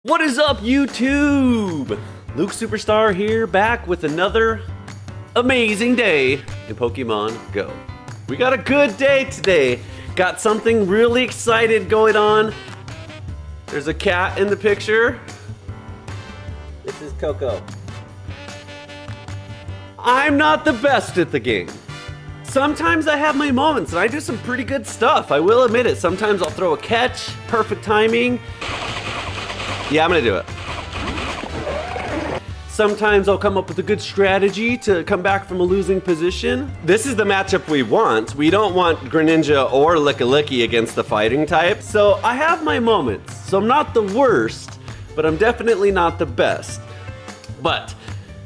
What is up, YouTube? Luke Superstar here, back with another amazing day in Pokemon Go. We got a good day today. Got something really excited going on. There's a cat in the picture. This is Coco. I'm not the best at the game. Sometimes I have my moments and I do some pretty good stuff. I will admit it. Sometimes I'll throw a catch, perfect timing. Yeah, I'm gonna do it. Sometimes I'll come up with a good strategy to come back from a losing position. This is the matchup we want. We don't want Greninja or Lickilicky against the fighting type. So I have my moments. So I'm not the worst, but I'm definitely not the best. But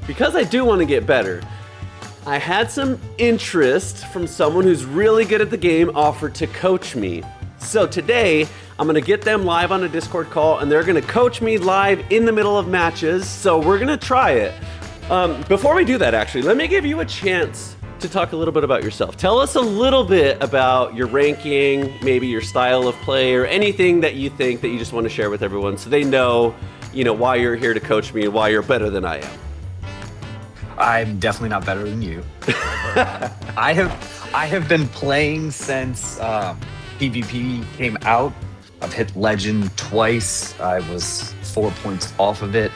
because I do want to get better, I had some interest from someone who's really good at the game offer to coach me. So today, I'm gonna get them live on a Discord call and they're gonna coach me live in the middle of matches. So we're gonna try it. Before we do that, actually, let me give you a chance to talk a little bit about yourself. Tell us a little bit about your ranking, maybe your style of play, or anything that you think that you just want to share with everyone so they know, why you're here to coach me and why you're better than I am. I'm definitely not better than you. I have been playing since PvP came out. I've hit Legend twice. I was 4 points off of it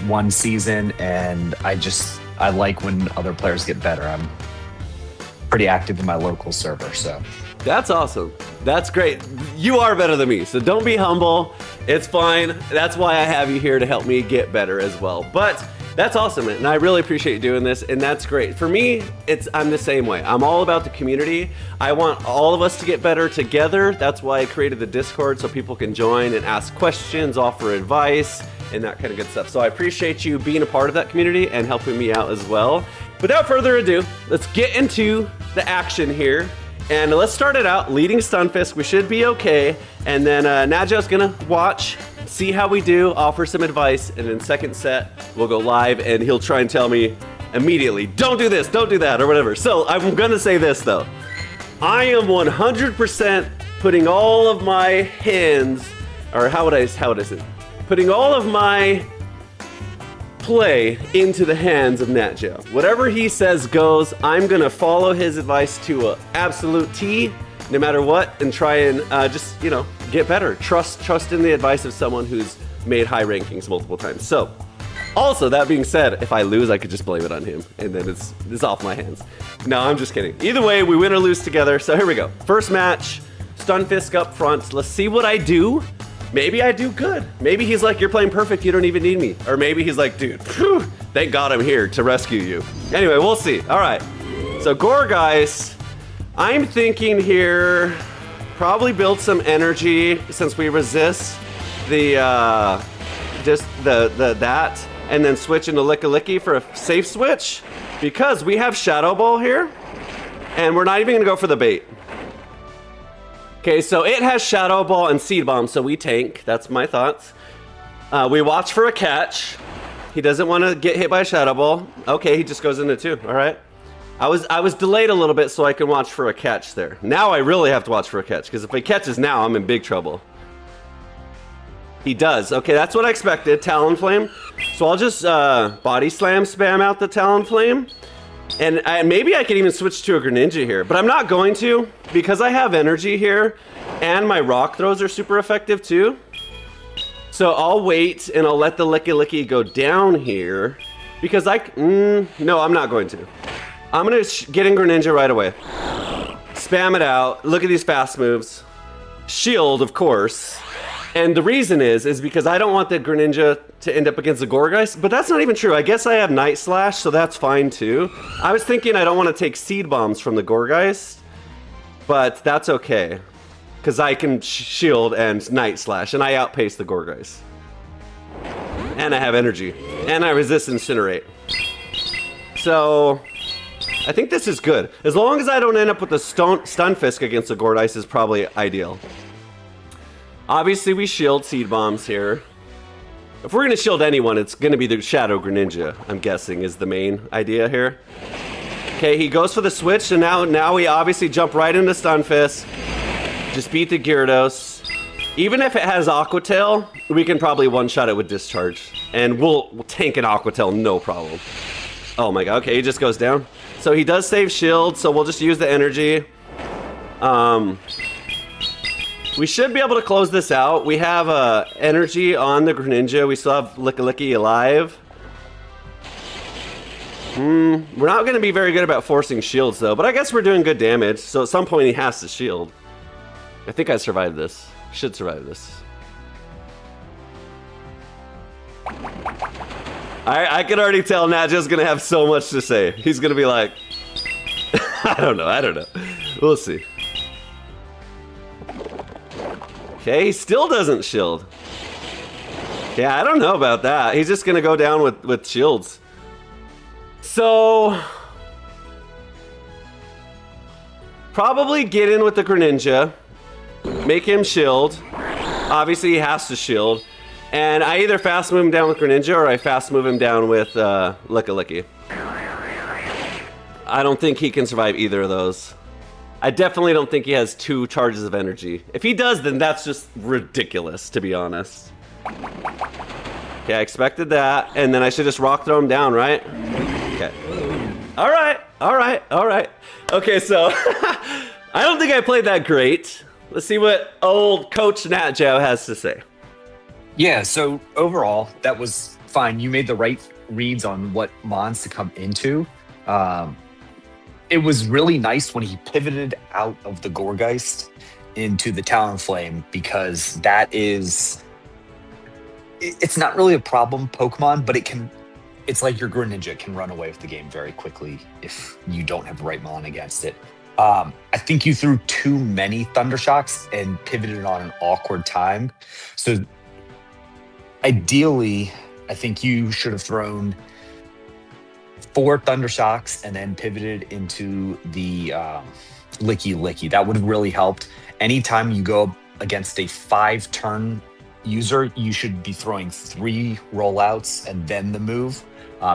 one season, and I like when other players get better. I'm pretty active in my local server, so. That's awesome. That's great. You are better than me, so don't be humble. It's fine. That's why I have you here to help me get better as well. But that's awesome, and I really appreciate you doing this, and that's great. For me, I'm the same way. I'm all about the community. I want all of us to get better together. That's why I created the Discord, so people can join and ask questions, offer advice, and that kind of good stuff. So I appreciate you being a part of that community and helping me out as well. Without further ado, let's get into the action here. And let's start it out leading Stunfisk. We should be okay. And then Najo's gonna watch, see how we do, offer some advice, and then second set, we'll go live and he'll try and tell me immediately, don't do this, don't do that, or whatever. So I'm gonna say this though. I am 100% putting all of my hands, or how would I say? Putting all of my play into the hands of Najo. Whatever he says goes. I'm gonna follow his advice to an absolute T, no matter what, and try and just get better. Trust in the advice of someone who's made high rankings multiple times. So, also that being said, if I lose, I could just blame it on him, and then it's off my hands. No, I'm just kidding. Either way, we win or lose together. So here we go. First match, Stunfisk up front. Let's see what I do. Maybe I do good. Maybe he's like, you're playing perfect, you don't even need me. Or maybe he's like, dude, phew, thank God I'm here to rescue you. Anyway, we'll see. All right. So Gourgeist, I'm thinking here, probably build some energy since we resist the that, and then switch into Lickilicky for a safe switch because we have Shadow Ball here, and we're not even gonna go for the bait. Okay, so it has Shadow Ball and Seed Bomb, so we tank. That's my thoughts. We watch for a catch. He doesn't want to get hit by a Shadow Ball. Okay, he just goes into 2. All right. I was delayed a little bit so I can watch for a catch there. Now I really have to watch for a catch, because if he catches now, I'm in big trouble. He does. Okay, that's what I expected. Talonflame. So I'll just Body Slam spam out the Talonflame. And maybe I could even switch to a Greninja here, but I'm not going to because I have energy here and my rock throws are super effective too. So I'll wait and I'll let the Lickilicky go down here because no, I'm not going to. I'm going to get in Greninja right away. Spam it out. Look at these fast moves. Shield, of course. And the reason is because I don't want the Greninja to end up against the Gourgeist, but that's not even true. I guess I have Night Slash, so that's fine too. I was thinking I don't want to take Seed Bombs from the Gourgeist, but that's okay. Because I can shield and Night Slash, and I outpace the Gourgeist. And I have energy. And I resist Incinerate. So, I think this is good. As long as I don't end up with a Stunfisk against the Gourgeist is probably ideal. Obviously, we shield Seed Bombs here. If we're going to shield anyone, it's going to be the Shadow Greninja, I'm guessing, is the main idea here. Okay, he goes for the switch, and now we obviously jump right into Stunfisk. Just beat the Gyarados. Even if it has Aqua Tail, we can probably one-shot it with Discharge. And we'll tank an Aqua Tail, no problem. Oh my god, okay, he just goes down. So he does save shield, so we'll just use the energy. We should be able to close this out. We have energy on the Greninja. We still have Licky alive. We're not going to be very good about forcing shields, though. But I guess we're doing good damage. So at some point, he has to shield. I think I survived this. Should survive this. I can already tell Nadja's going to have so much to say. He's going to be like... I don't know. We'll see. Okay, he still doesn't shield. Yeah, I don't know about that. He's just gonna go down with shields. So... probably get in with the Greninja. Make him shield. Obviously, he has to shield. And I either fast move him down with Greninja or I fast move him down with Licky. I don't think he can survive either of those. I definitely don't think he has 2 charges of energy. If he does, then that's just ridiculous, to be honest. Okay, I expected that, and then I should just rock throw him down, right? Okay. All right. Okay, so I don't think I played that great. Let's see what old Coach Natjo has to say. Yeah, so overall, that was fine. You made the right reads on what mons to come into. It was really nice when he pivoted out of the Gourgeist into the Talonflame, because that is... it's not really a problem Pokemon, but it's like your Greninja can run away with the game very quickly if you don't have the right mon against it. I think you threw too many Thundershocks and pivoted on an awkward time. So ideally, I think you should have thrown 4 Thundershocks and then pivoted into the Licky. That would have really helped. Anytime you go against a 5-turn user, you should be throwing 3 rollouts and then the move.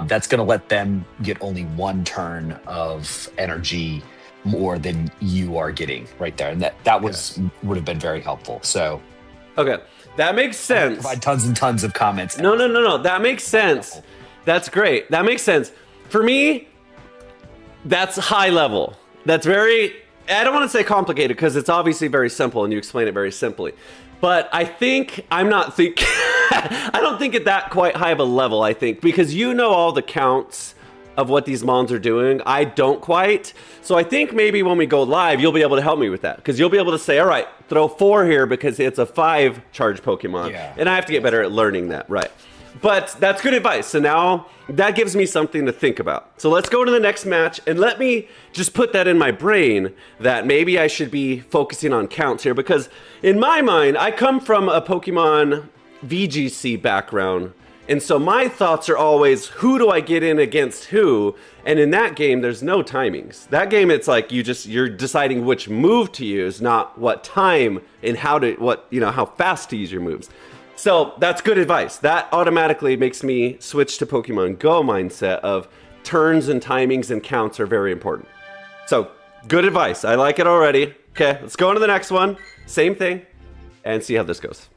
That's going to let them get only 1 turn of energy more than you are getting right there. And that would have been very helpful. So, okay, that makes sense. Provide tons and tons of comments. No. That makes sense. That's great. That makes sense. For me, that's high level. That's very, I don't want to say complicated because it's obviously very simple and you explain it very simply. But I think, I don't think at that quite high of a level, I think, because you know all the counts of what these mons are doing. I don't quite. So I think maybe when we go live, you'll be able to help me with that. Because you'll be able to say, all right, throw 4 here because it's a 5 charge Pokemon. Yeah. And I have to get better at learning that, right? But that's good advice. So now that gives me something to think about. So let's go to the next match and let me just put that in my brain that maybe I should be focusing on counts here, because in my mind, I come from a Pokemon VGC background. And so my thoughts are always, who do I get in against who? And in that game, there's no timings. That game, it's like you're deciding which move to use, not what time and how fast to use your moves. So that's good advice. That automatically makes me switch to Pokemon Go mindset of turns and timings and counts are very important. So good advice. I like it already. Okay, let's go on to the next one. Same thing and see how this goes.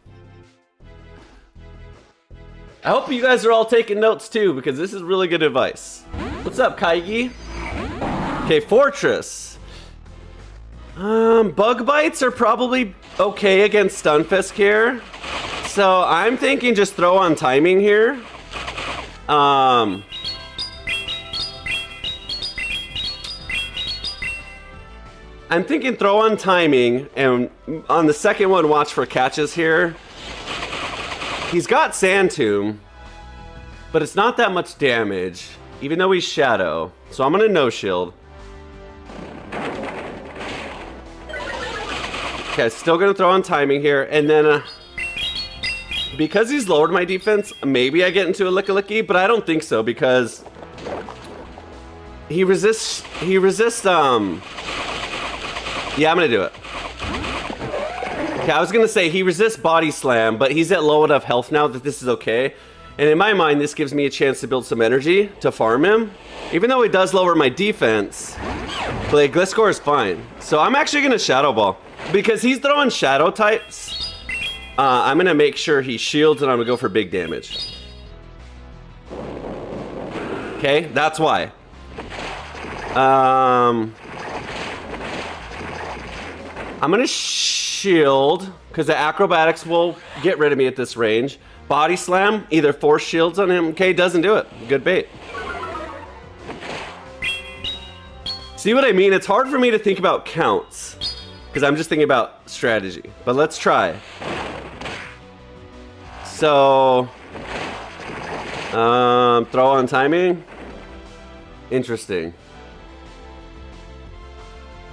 I hope you guys are all taking notes too, because this is really good advice. What's up, Kaigi? Okay, Fortress. Bug bites are probably okay against Stunfisk here. So I'm thinking just throw on timing here. I'm thinking throw on timing, and on the second one, watch for catches here. He's got Sand Tomb, but it's not that much damage, even though he's Shadow. So I'm gonna no shield. Okay, still gonna throw on timing here, and then because he's lowered my defense, maybe I get into a Licky, but I don't think so because he resists. Yeah, I'm gonna do it. Okay, I was gonna say he resists Body Slam, but he's at low enough health now that this is okay. And in my mind, this gives me a chance to build some energy to farm him. Even though it does lower my defense, but Gliscor is fine. So I'm actually gonna Shadow Ball because he's throwing Shadow types. I'm gonna make sure he shields and I'm gonna go for big damage. Okay, that's why. I'm gonna shield because the acrobatics will get rid of me at this range. Body slam, either force shields on him. Okay, doesn't do it. Good bait. See what I mean? It's hard for me to think about counts because I'm just thinking about strategy. But let's try. So, throw on timing. Interesting.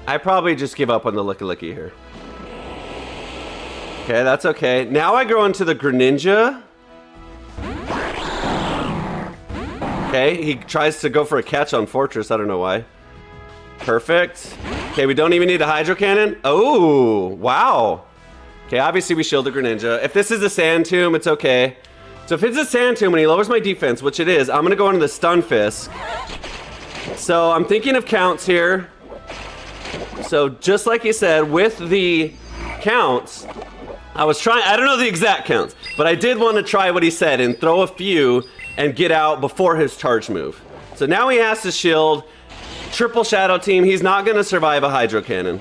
I probably just give up on the licky here. Okay, that's okay. Now I go into the Greninja. Okay, he tries to go for a catch on Fortress. I don't know why. Perfect. Okay, we don't even need a Hydro Cannon. Oh, wow. Okay, obviously we shield the Greninja. If this is a Sand Tomb, it's okay. So if it's a Sand Tomb and he lowers my defense, which it is, I'm going to go into the Stunfisk. So I'm thinking of counts here. So just like you said, with the counts, I was trying, I don't know the exact counts, but I did want to try what he said and throw a few and get out before his charge move. So now he has to shield. Triple Shadow Team, he's not going to survive a Hydro Cannon.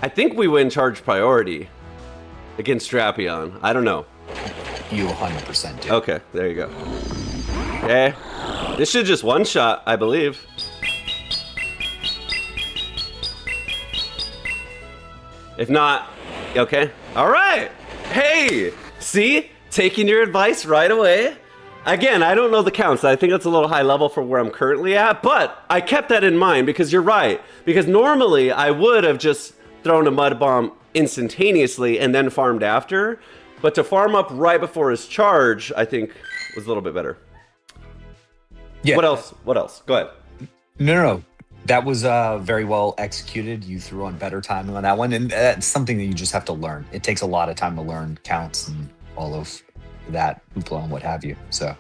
I think we win charge priority against Drapion. I don't know. You 100% do. Okay, there you go. Okay. This should just one shot, I believe. If not, okay. All right. Hey, see? Taking your advice right away. Again, I don't know the counts. I think that's a little high level for where I'm currently at, but I kept that in mind because you're right. Because normally I would have just thrown a Mud Bomb instantaneously and then farmed after. But to farm up right before his charge, I think was a little bit better. Yeah. What else? What else? Go ahead. No. That was very well executed. You threw on better timing on that one. And that's something that you just have to learn. It takes a lot of time to learn counts and all of that hoopla and what have you. So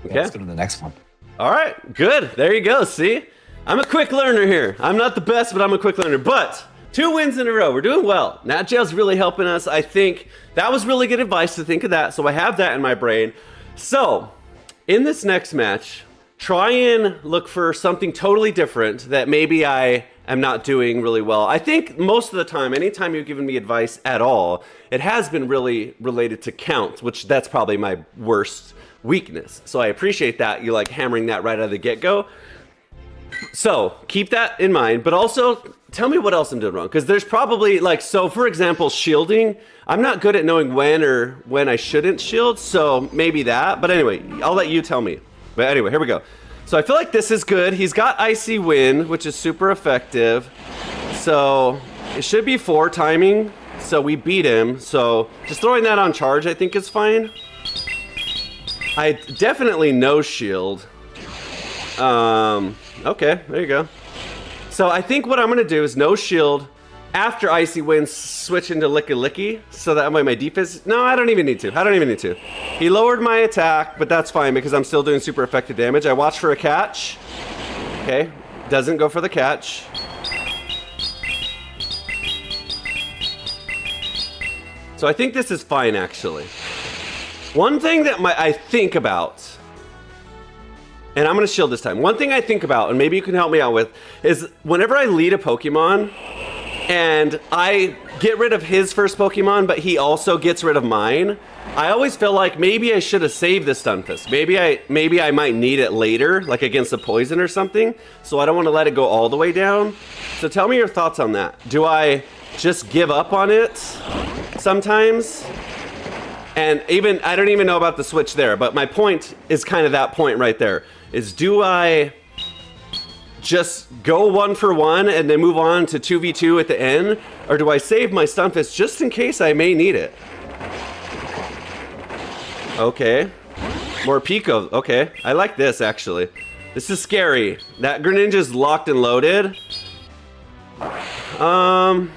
yeah, let's go to the next one. All right, good. There you go. See, I'm a quick learner here. I'm not the best, but I'm a quick learner. But 2 wins in a row. We're doing well. Nat Jail's really helping us. I think that was really good advice to think of that. So I have that in my brain. So in this next match, try and look for something totally different that maybe I am not doing really well. I think most of the time, anytime you've given me advice at all, it has been really related to counts, which that's probably my worst weakness. So I appreciate that. You like hammering that right out of the get-go. So keep that in mind, but also tell me what else I'm doing wrong. Because there's probably like, so for example, shielding. I'm not good at knowing when I shouldn't shield. So maybe that, but anyway, I'll let you tell me. But anyway, here we go. So I feel like this is good. He's got Icy Wind, which is super effective. So it should be 4 timing. So we beat him. So just throwing that on charge, I think is fine. I definitely no shield. Okay, there you go. So I think what I'm gonna do is no shield after Icy Wind, switch into Licky, so that way my defense, no, I don't even need to. He lowered my attack, but that's fine because I'm still doing super effective damage. I watch for a catch. Okay, doesn't go for the catch. So I think this is fine, actually. One thing that I think about, and I'm gonna shield this time. One thing I think about, and maybe you can help me out with, is whenever I lead a Pokemon, and I get rid of his first Pokemon, but he also gets rid of mine, I always feel like maybe I should have saved the Stunfisk. Maybe I might need it later, like against a poison or something, so I don't want to let it go all the way down. So tell me your thoughts on that. Do I just give up on it sometimes? And even, I don't even know about the switch there, but my point is kind of that point right there, is do I just go 1 for 1 and then move on to 2v2 at the end? Or do I save my Stunfisk just in case I may need it? Okay. More Pico. Okay. I like this, actually. This is scary. That Greninja's locked and loaded. I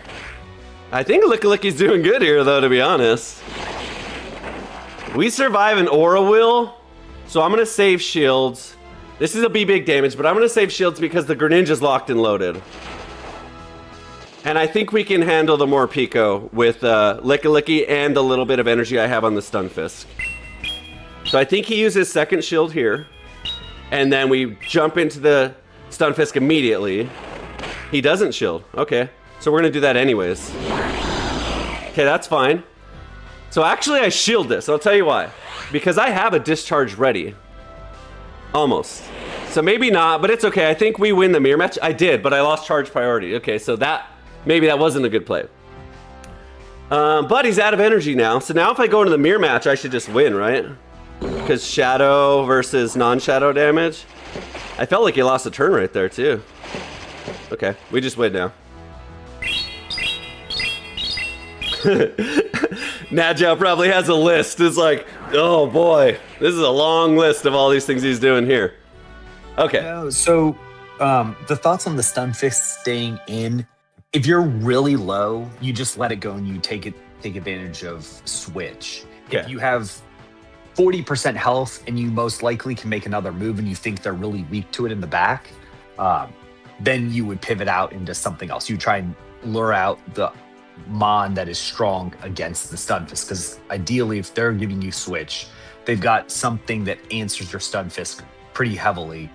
think Lickilicky's doing good here, though, to be honest. We survive an Aura Wheel, so I'm going to save shields. This is a big damage, but I'm going to save shields because the Greninja's locked and loaded. And I think we can handle the more Pico with Licky and the little bit of energy I have on the Stunfisk. So I think he uses second shield here. And then we jump into the Stunfisk immediately. He doesn't shield. Okay. So we're going to do that anyways. Okay, that's fine. So actually I shield this. I'll tell you why. Because I have a discharge ready. Almost. So maybe not, but it's okay. I think we win the mirror match. I did, but I lost charge priority. Okay, so maybe that wasn't a good play. But he's out of energy now. So now if I go into the mirror match, I should just win, right? Because shadow versus non-shadow damage. I felt like he lost a turn right there too. Okay, we just win now. Nadjow probably has a list. It's like, oh boy, this is a long list of all these things he's doing here. Okay. So the thoughts on the Stunfisk staying in, if you're really low, you just let it go and you take advantage of switch. Okay. If you have 40% health and you most likely can make another move and you think they're really weak to it in the back, then you would pivot out into something else. You try and lure out the Mon that is strong against the Stunfisk, because ideally if they're giving you switch, they've got something that answers your Stunfisk pretty heavily,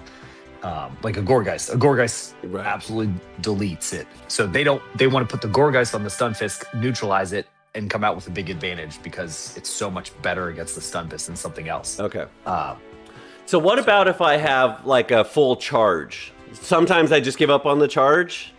like a Gorgeist. A Gorgeist Right. absolutely deletes it. So they want to put the Gorgeist on the Stunfisk, neutralize it, and come out with a big advantage because it's so much better against the Stunfisk than something else. Okay. So what about if I have like a full charge? Sometimes I just give up on the charge.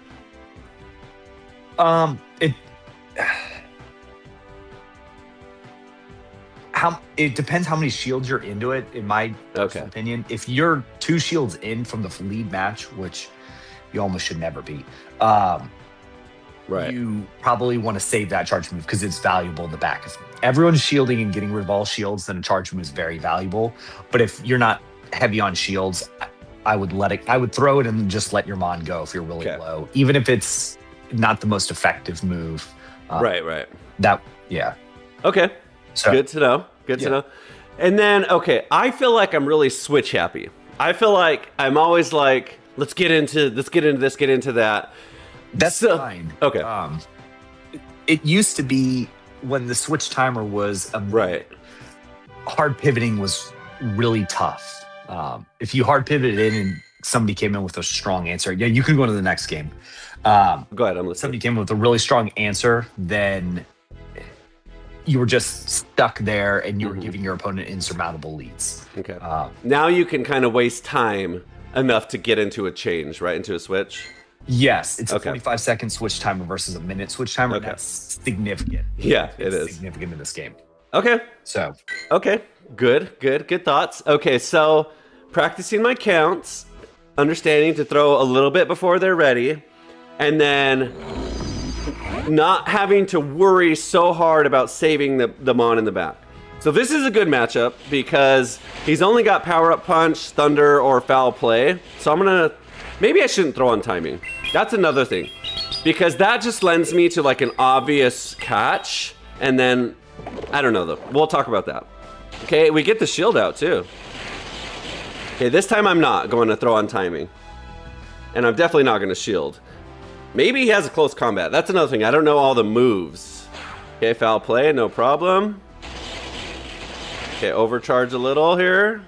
It depends how many shields you're into it, in my personal opinion. If you're 2 shields in from the lead match, which you almost should never be, Right. you probably want to save that charge move because it's valuable in the back. If everyone's shielding and getting rid of all shields, then a charge move is very valuable. But if you're not heavy on shields, I would throw it and just let your Mon go if you're really low, even if it's not the most effective move. Right. Yeah. Okay. So Good to know. Good to know. And then, okay, I feel like I'm really switch happy. I feel like I'm always like, let's get into this, get into that. That's fine. Okay. It used to be when the switch timer was right. Hard pivoting was really tough. If you hard pivoted in and somebody came in with a strong answer, yeah, you can go to the next game. Go ahead, I'm listening. Somebody came in with a really strong answer, then you were just stuck there and you were giving your opponent insurmountable leads. Okay. Now you can kind of waste time enough to get into a change, right? Into a switch? Yes, it's a 45-second switch timer versus a minute switch timer. Okay. That's significant. Yeah, it is significant in this game. Okay. So. Okay. Good thoughts. Okay, so practicing my counts, understanding to throw a little bit before they're ready, and then not having to worry so hard about saving the Mon in the back. So this is a good matchup because he's only got Power Up Punch, Thunder, or Foul Play. So I'm gonna, maybe I shouldn't throw on timing. That's another thing. Because that just lends me to like an obvious catch. And then, I don't know though. We'll talk about that. Okay, we get the shield out too. Okay, this time I'm not going to throw on timing. And I'm definitely not gonna shield. Maybe he has a close combat. That's another thing. I don't know all the moves. Okay, Foul Play, no problem. Okay, overcharge a little here.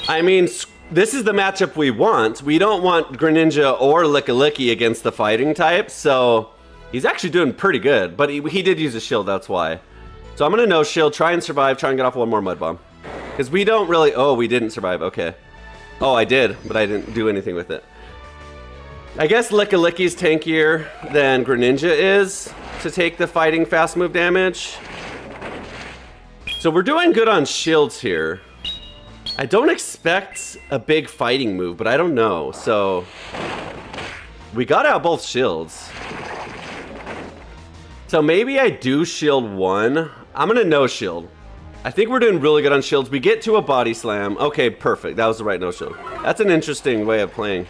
I mean, this is the matchup we want. We don't want Greninja or Licky against the fighting type, so he's actually doing pretty good. But he did use a shield, that's why. So I'm going to no shield, try and survive, try and get off one more Mud Bomb. Because we don't really... Oh, we didn't survive. Okay. Oh, I did, but I didn't do anything with it. I guess Licky's tankier than Greninja is to take the fighting fast move damage. So we're doing good on shields here. I don't expect a big fighting move, but I don't know. So we got out both shields. So maybe I do shield one. I'm going to no shield. I think we're doing really good on shields. We get to a body slam. Okay, perfect. That was the right no shield. That's an interesting way of playing.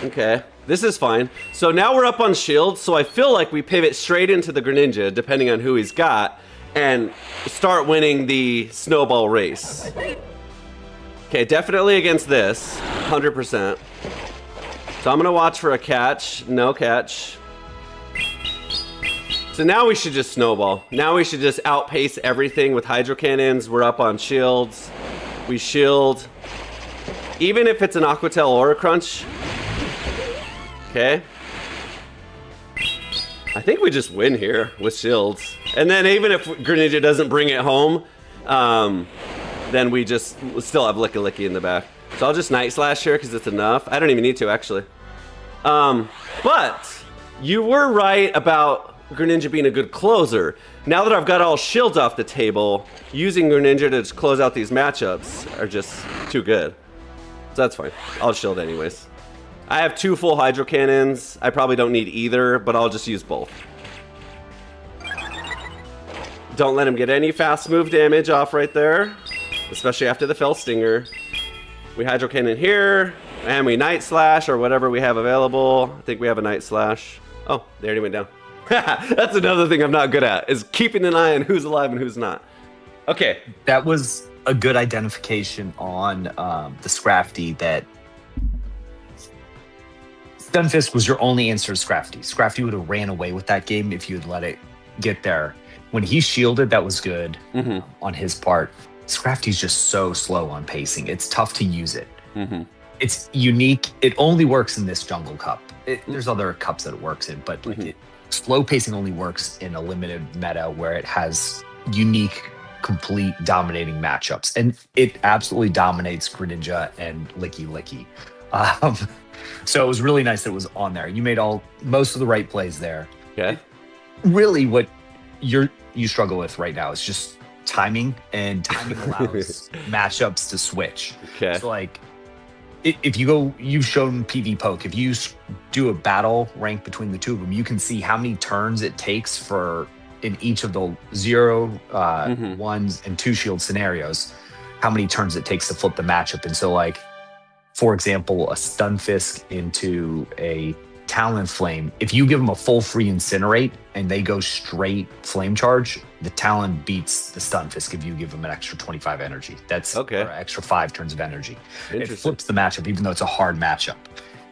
Okay, this is fine. So now we're up on shields, so I feel like we pivot straight into the Greninja, depending on who he's got, and start winning the snowball race. Okay, definitely against this, 100%. So I'm gonna watch for a catch. No catch. So now we should just snowball. Now we should just outpace everything with hydro cannons. We're up on shields. We shield. Even if it's an Aquatel or a Crunch. Okay. I think we just win here with shields. And then even if Greninja doesn't bring it home, then we just still have Licky in the back. So I'll just Night Slash here because it's enough. I don't even need to, actually. But you were right about Greninja being a good closer. Now that I've got all shields off the table, using Greninja to just close out these matchups are just too good. So that's fine. I'll shield anyways. I have 2 full hydro cannons. I probably don't need either, but I'll just use both. Don't let him get any fast move damage off right there, especially after the Fell Stinger. We hydro cannon here, and we Night Slash or whatever we have available. I think we have a Night Slash. Oh, they already went down. That's another thing I'm not good at, is keeping an eye on who's alive and who's not. Okay. That was a good identification on the Scrafty that Stunfisk was your only answer to Scrafty. Scrafty would have ran away with that game if you had let it get there. When he shielded, that was good on his part. Scrafty's just so slow on pacing. It's tough to use it. It's unique. It only works in this Jungle Cup. There's other cups that it works in, but slow pacing only works in a limited meta where it has unique, complete, dominating matchups. And it absolutely dominates Greninja and Licky. So it was really nice that it was on there. You made most of the right plays there. Okay. Really what you struggle with right now is just timing, and timing allows matchups to switch. Okay. So like if you've shown PV Poke, if you do a battle rank between the two of them, you can see how many turns it takes for in each of the 0, 1s, and 2 shield scenarios, how many turns it takes to flip the matchup. And so like, for example, a Stunfisk into a Talonflame, if you give them a full free Incinerate and they go straight Flame Charge, the Talon beats the Stunfisk if you give them an extra 25 energy. That's okay. Or extra 5 turns of energy. It Interesting. flips the matchup, even though it's a hard matchup.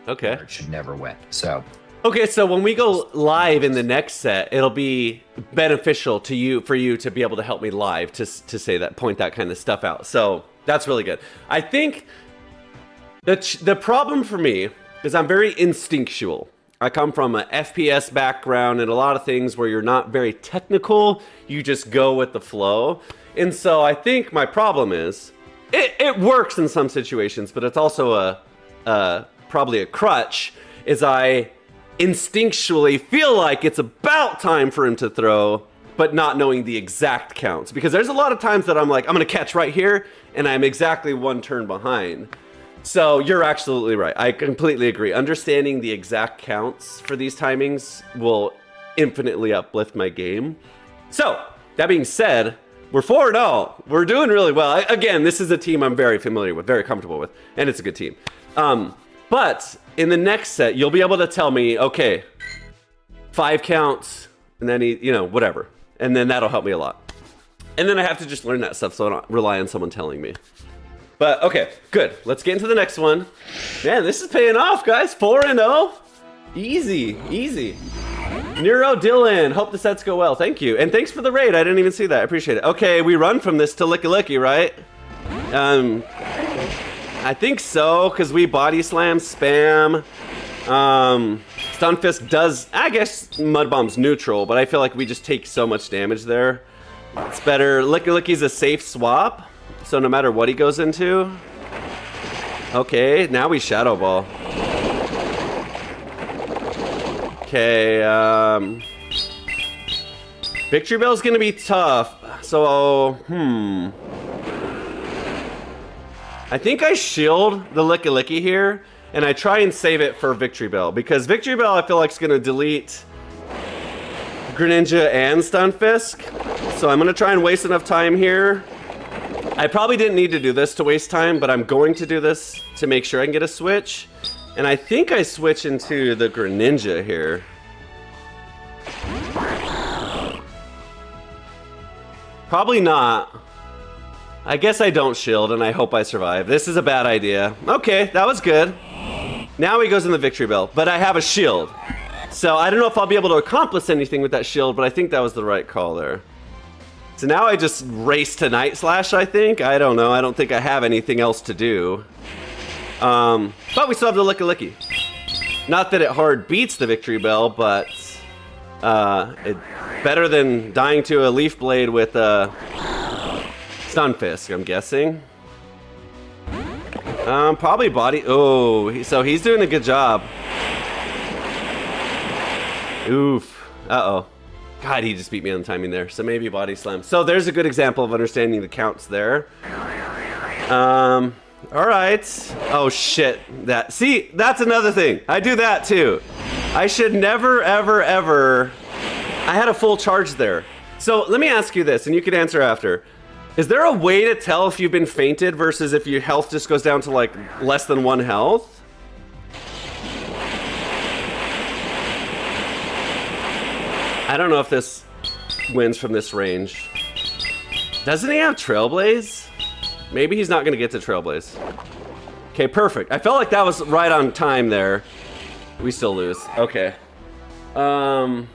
Okay. It should never win. So. Okay, so when we go live in the next set, it'll be beneficial to you for you to be able to help me live to say that, point that kind of stuff out. So that's really good. I think the problem for me is I'm very instinctual. I come from an FPS background and a lot of things where you're not very technical. You just go with the flow. And so I think my problem is it works in some situations, but it's also probably a crutch, is I instinctually feel like it's about time for him to throw, but not knowing the exact counts. Because there's a lot of times that I'm like, I'm gonna catch right here, and I'm exactly 1 turn behind. So you're absolutely right. I completely agree. Understanding the exact counts for these timings will infinitely uplift my game. So that being said, we're 4-0. We're doing really well. Again, this is a team I'm very familiar with, very comfortable with, and it's a good team. But in the next set, you'll be able to tell me, okay, 5 counts, and then whatever. And then that'll help me a lot. And then I have to just learn that stuff so I don't rely on someone telling me. But okay, good. Let's get into the next one. Man, this is paying off, guys. 4-0. Easy. Neuro Dylan, hope the sets go well. Thank you. And thanks for the raid. I didn't even see that. I appreciate it. Okay, we run from this to Licky, right? I think so, because we body slam, spam. Stunfisk does, I guess Mud Bomb's neutral, but I feel like we just take so much damage there. It's better. Licky's a safe swap, so no matter what he goes into. Okay, now we Shadow Ball. Okay, Victory Bell's gonna be tough, so, I think I shield the Licky here, and I try and save it for Victory Bell, because Victory Bell I feel like is gonna delete Greninja and Stunfisk, so I'm gonna try and waste enough time here. I probably didn't need to do this to waste time, but I'm going to do this to make sure I can get a switch. And I think I switch into the Greninja here. Probably not. I guess I don't shield, and I hope I survive. This is a bad idea. Okay, that was good. Now he goes in the victory bell, but I have a shield. So I don't know if I'll be able to accomplish anything with that shield, but I think that was the right call there. So now I just race to Night Slash, I think. I don't know. I don't think I have anything else to do. But we still have the Licky. Not that it hard beats the victory bell, but it better than dying to a Leaf Blade with a Stunfisk, I'm guessing. Probably body. Oh, so he's doing a good job. Oof. Uh-oh. God, he just beat me on the timing there. So maybe body slam. So there's a good example of understanding the counts there. All right. Oh shit. See, that's another thing. I do that too. I should never, ever, ever. I had a full charge there. So let me ask you this, and you can answer after. Is there a way to tell if you've been fainted versus if your health just goes down to like less than 1 health? I don't know if this wins from this range. Doesn't he have Trailblaze? Maybe he's not gonna get to Trailblaze. Okay, perfect. I felt like that was right on time there. We still lose. Okay. Okay,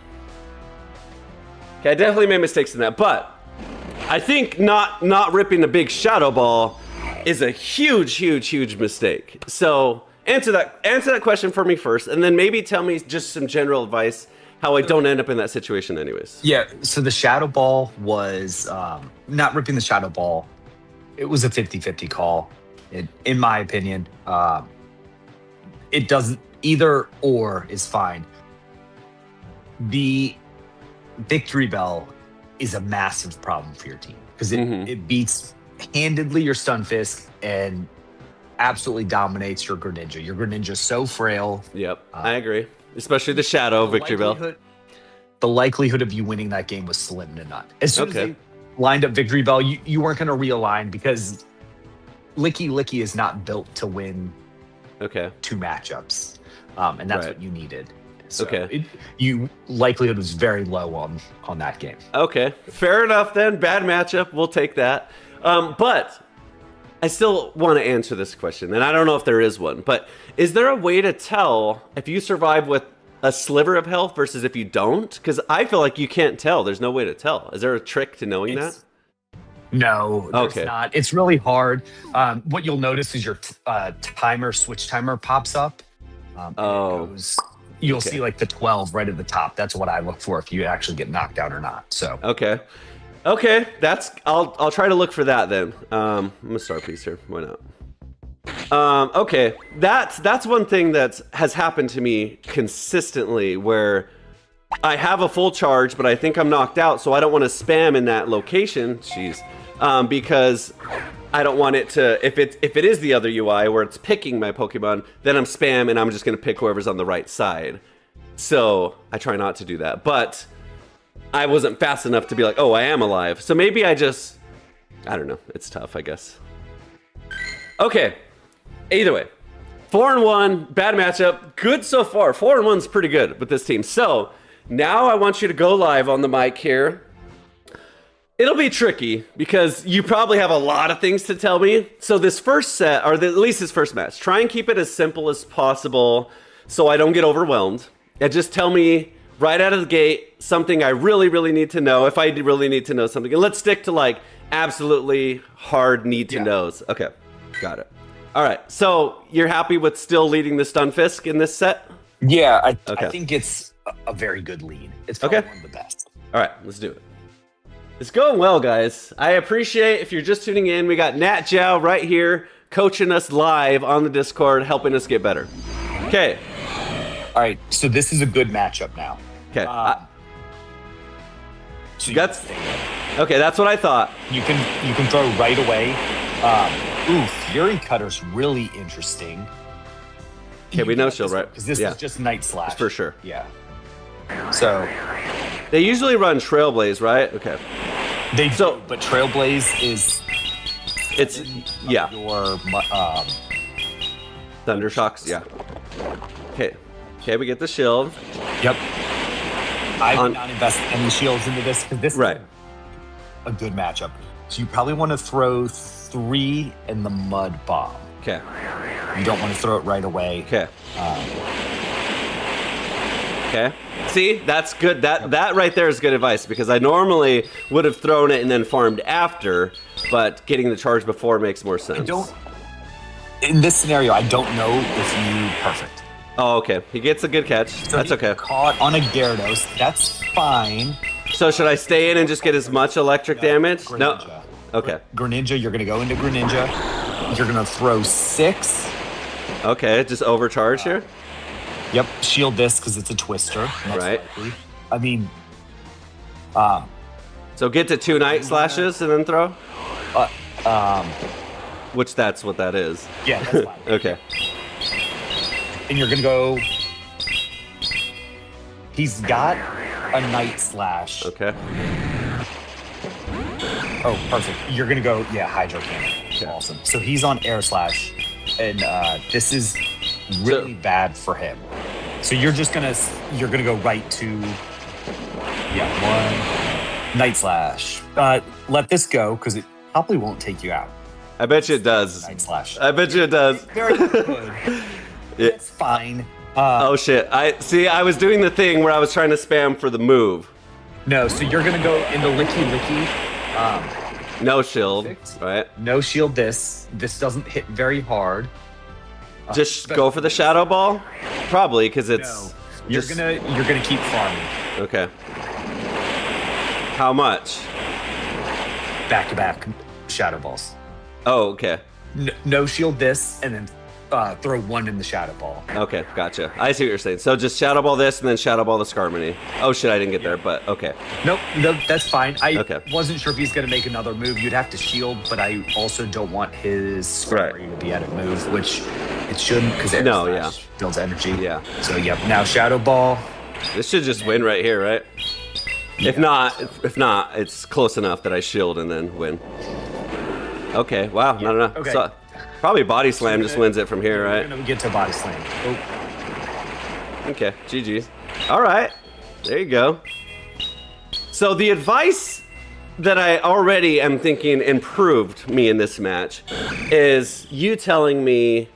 I definitely made mistakes in that, but I think not ripping the big Shadow Ball is a huge mistake. So answer that question for me first, and then maybe tell me just some general advice how I don't end up in that situation anyways. Yeah, so the Shadow Ball was not ripping the Shadow Ball. It was a 50-50 call, in my opinion. It doesn't, either or is fine. The Victory Bell is a massive problem for your team because it beats handedly your Stunfisk and absolutely dominates your Greninja. Your Greninja's so frail. Yep, I agree. Especially the Shadow Victory Bell. The likelihood of you winning that game was slim to none. As soon as they lined up Victory Bell, you weren't going to realign because Licky is not built to win 2 matchups. And that's what you needed. So you likelihood was very low on that game. Okay, fair enough then. Bad matchup. We'll take that. But I still want to answer this question, and I don't know if there is one, but is there a way to tell if you survive with a sliver of health versus if you don't? Because I feel like you can't tell. There's no way to tell. Is there a trick to knowing that? No, there's not. It's really hard. What you'll notice is your switch timer pops up. You'll see like the 12 right at the top. That's what I look for if you actually get knocked out or not. So okay, that's I'll try to look for that then. I'm gonna star piece here. Why not? Okay, that's one thing that has happened to me consistently wait I have a full charge, but I think I'm knocked out, so I don't want to spam in that location. Jeez, because I don't want it to. If it is the other UI where it's picking my Pokemon, then I'm spam and I'm just gonna pick whoever's on the right side. So I try not to do that, but I wasn't fast enough to be like, oh, I am alive. So maybe I don't know. It's tough, I guess. Okay. Either way, 4-1, bad matchup. Good so far. 4-1's pretty good with this team. So now I want you to go live on the mic here. It'll be tricky because you probably have a lot of things to tell me. So this first set, or at least this first match, try and keep it as simple as possible so I don't get overwhelmed. And just tell me right out of the gate something I really need to know, if I really need to know something. And let's stick to like absolutely hard need to knows. Okay, got it. All right, so you're happy with still leading the Stunfisk in this set? Yeah, I think it's a very good lead. It's probably one of the best. All right, let's do it. It's going well, guys. I appreciate if you're just tuning in. We got Nat Jow right here coaching us live on the Discord, helping us get better. Okay. All right, so this is a good matchup now. Okay. That's what I thought. You can throw right away. Fury Cutter's really interesting. Okay, we know she'll, right? Because this is just Night Slash. For sure. Yeah. So they usually run Trailblaze, right? Okay. They do, but Trailblaze is your Thunder Shocks, yeah. Okay, we get the shield. Yep. I did not invest any shields into this because this is a good matchup. So you probably want to throw 3 in the mud bomb. Okay. You don't want to throw it right away. Okay. Okay. See, that's good. That right there is good advice because I normally would have thrown it and then farmed after, but getting the charge before makes more sense. In this scenario, I don't know if you perfect. Oh, okay. He gets a good catch. So That's he okay. Caught on a Gyarados. That's fine. So should I stay in and just get as much electric damage? Greninja. No. Okay. Greninja, you're going to go into Greninja. You're going to throw 6. Okay, just overcharge here. Yep, shield this because it's a twister. Most Right. likely. I mean, So get to 2 night slashes and then throw? Which that's what that is. yeah, that's fine. Okay. And you're going to go... He's got a Night Slash. Okay. Oh, perfect. You're going to go, yeah, Hydro Cannon. Okay. Awesome. So he's on Air Slash, and this is really bad for him. So you're gonna go right to, 1 Night Slash. Let this go, because it probably won't take you out. I bet you it does. Night Slash. I bet you it does. Very good. It's fine. Oh shit. I was doing the thing where I was trying to spam for the move. No, so you're gonna go into Licky Licky. No shield, Perfect. right? No shield this. This doesn't hit very hard. Just go for the Shadow Ball? Probably, because it's... No. You're gonna keep farming. Okay. How much? Back-to-back Shadow Balls. Oh, okay. No shield this, and then throw 1 in the Shadow Ball. Okay, gotcha. I see what you're saying. So just Shadow Ball this and then Shadow Ball the Skarmory. Oh shit, I didn't get there, but okay. Nope, that's fine. I Okay. wasn't sure if he's going to make another move. You'd have to shield, but I also don't want his Skarmory to be at a move, which it shouldn't because builds energy. Yeah. So, yep, now Shadow Ball. This should just win right here, right? If not, it's close enough that I shield and then win. Okay, wow, no. Okay. So, probably Body Slam just wins it from here, right? We're going to get to Body Slam. Oh. Okay, GG's. All right, there you go. So the advice that I already am thinking improved me in this match is you telling me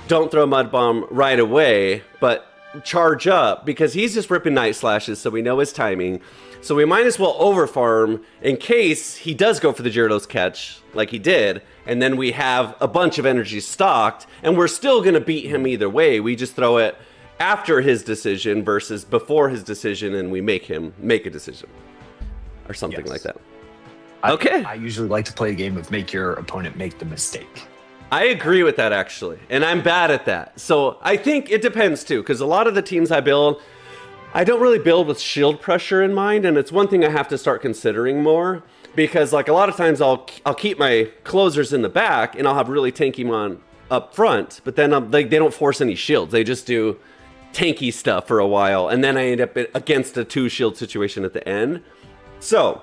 don't throw Mud Bomb right away, but charge up because he's just ripping Night Slashes, so we know his timing. So we might as well overfarm in case he does go for the Gyarados catch like he did, and then we have a bunch of energy stocked, and we're still going to beat him either way. We just throw it after his decision versus before his decision, and we make him make a decision. Or something like that. Okay. I usually like to play a game of make your opponent make the mistake. I agree with that, actually, and I'm bad at that. So I think it depends, too, because a lot of the teams I build, I don't really build with shield pressure in mind, and it's one thing I have to start considering more, because like a lot of times I'll keep my closers in the back, and I'll have really tanky mon up front, but then they don't force any shields. They just do tanky stuff for a while, and then I end up against a 2-shield situation at the end. So,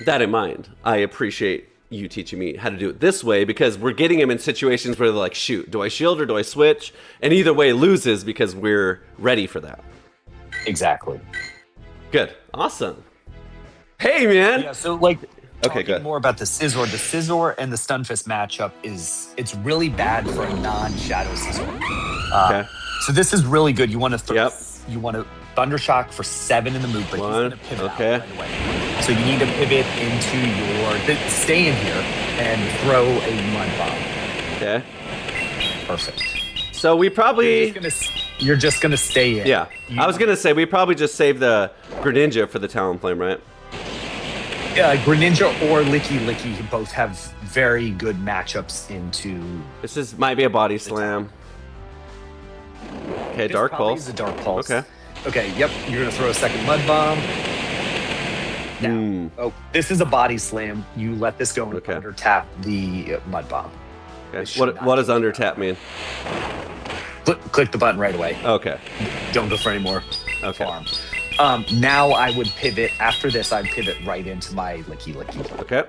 that in mind, I appreciate you teaching me how to do it this way, because we're getting him in situations where they're like, shoot, do I shield or do I switch? And either way loses because we're ready for that. Exactly. Good. Awesome. Hey, man. Yeah, so like Okay, good. More about the Scizor. The Scizor and the Stunfisk matchup it's really bad for a non-Shadow Scizor. Okay. So this is really good. You want to Yep. you want to Thundershock for 7 in the move, but he's going to pivot out right away. So you need to pivot into stay in here and throw a Mud Bomb. Okay. Perfect. So we probably... You're just gonna stay in. Yeah. I was going to say, we probably just save the Greninja for the Talonflame, right? Greninja or Licky Licky both have very good matchups into... This might be a Body Slam. Okay, Dark Pulse. A Dark Pulse. Okay. Okay, yep. You're going to throw a second Mud Bomb. Now, this is a Body Slam. You let this go and under tap the Mud Bomb. Okay. What does under tap mean? Click the button right away. Okay. Don't go for any more farm. Now I would pivot. After this, I'd pivot right into my Licky Licky. Okay.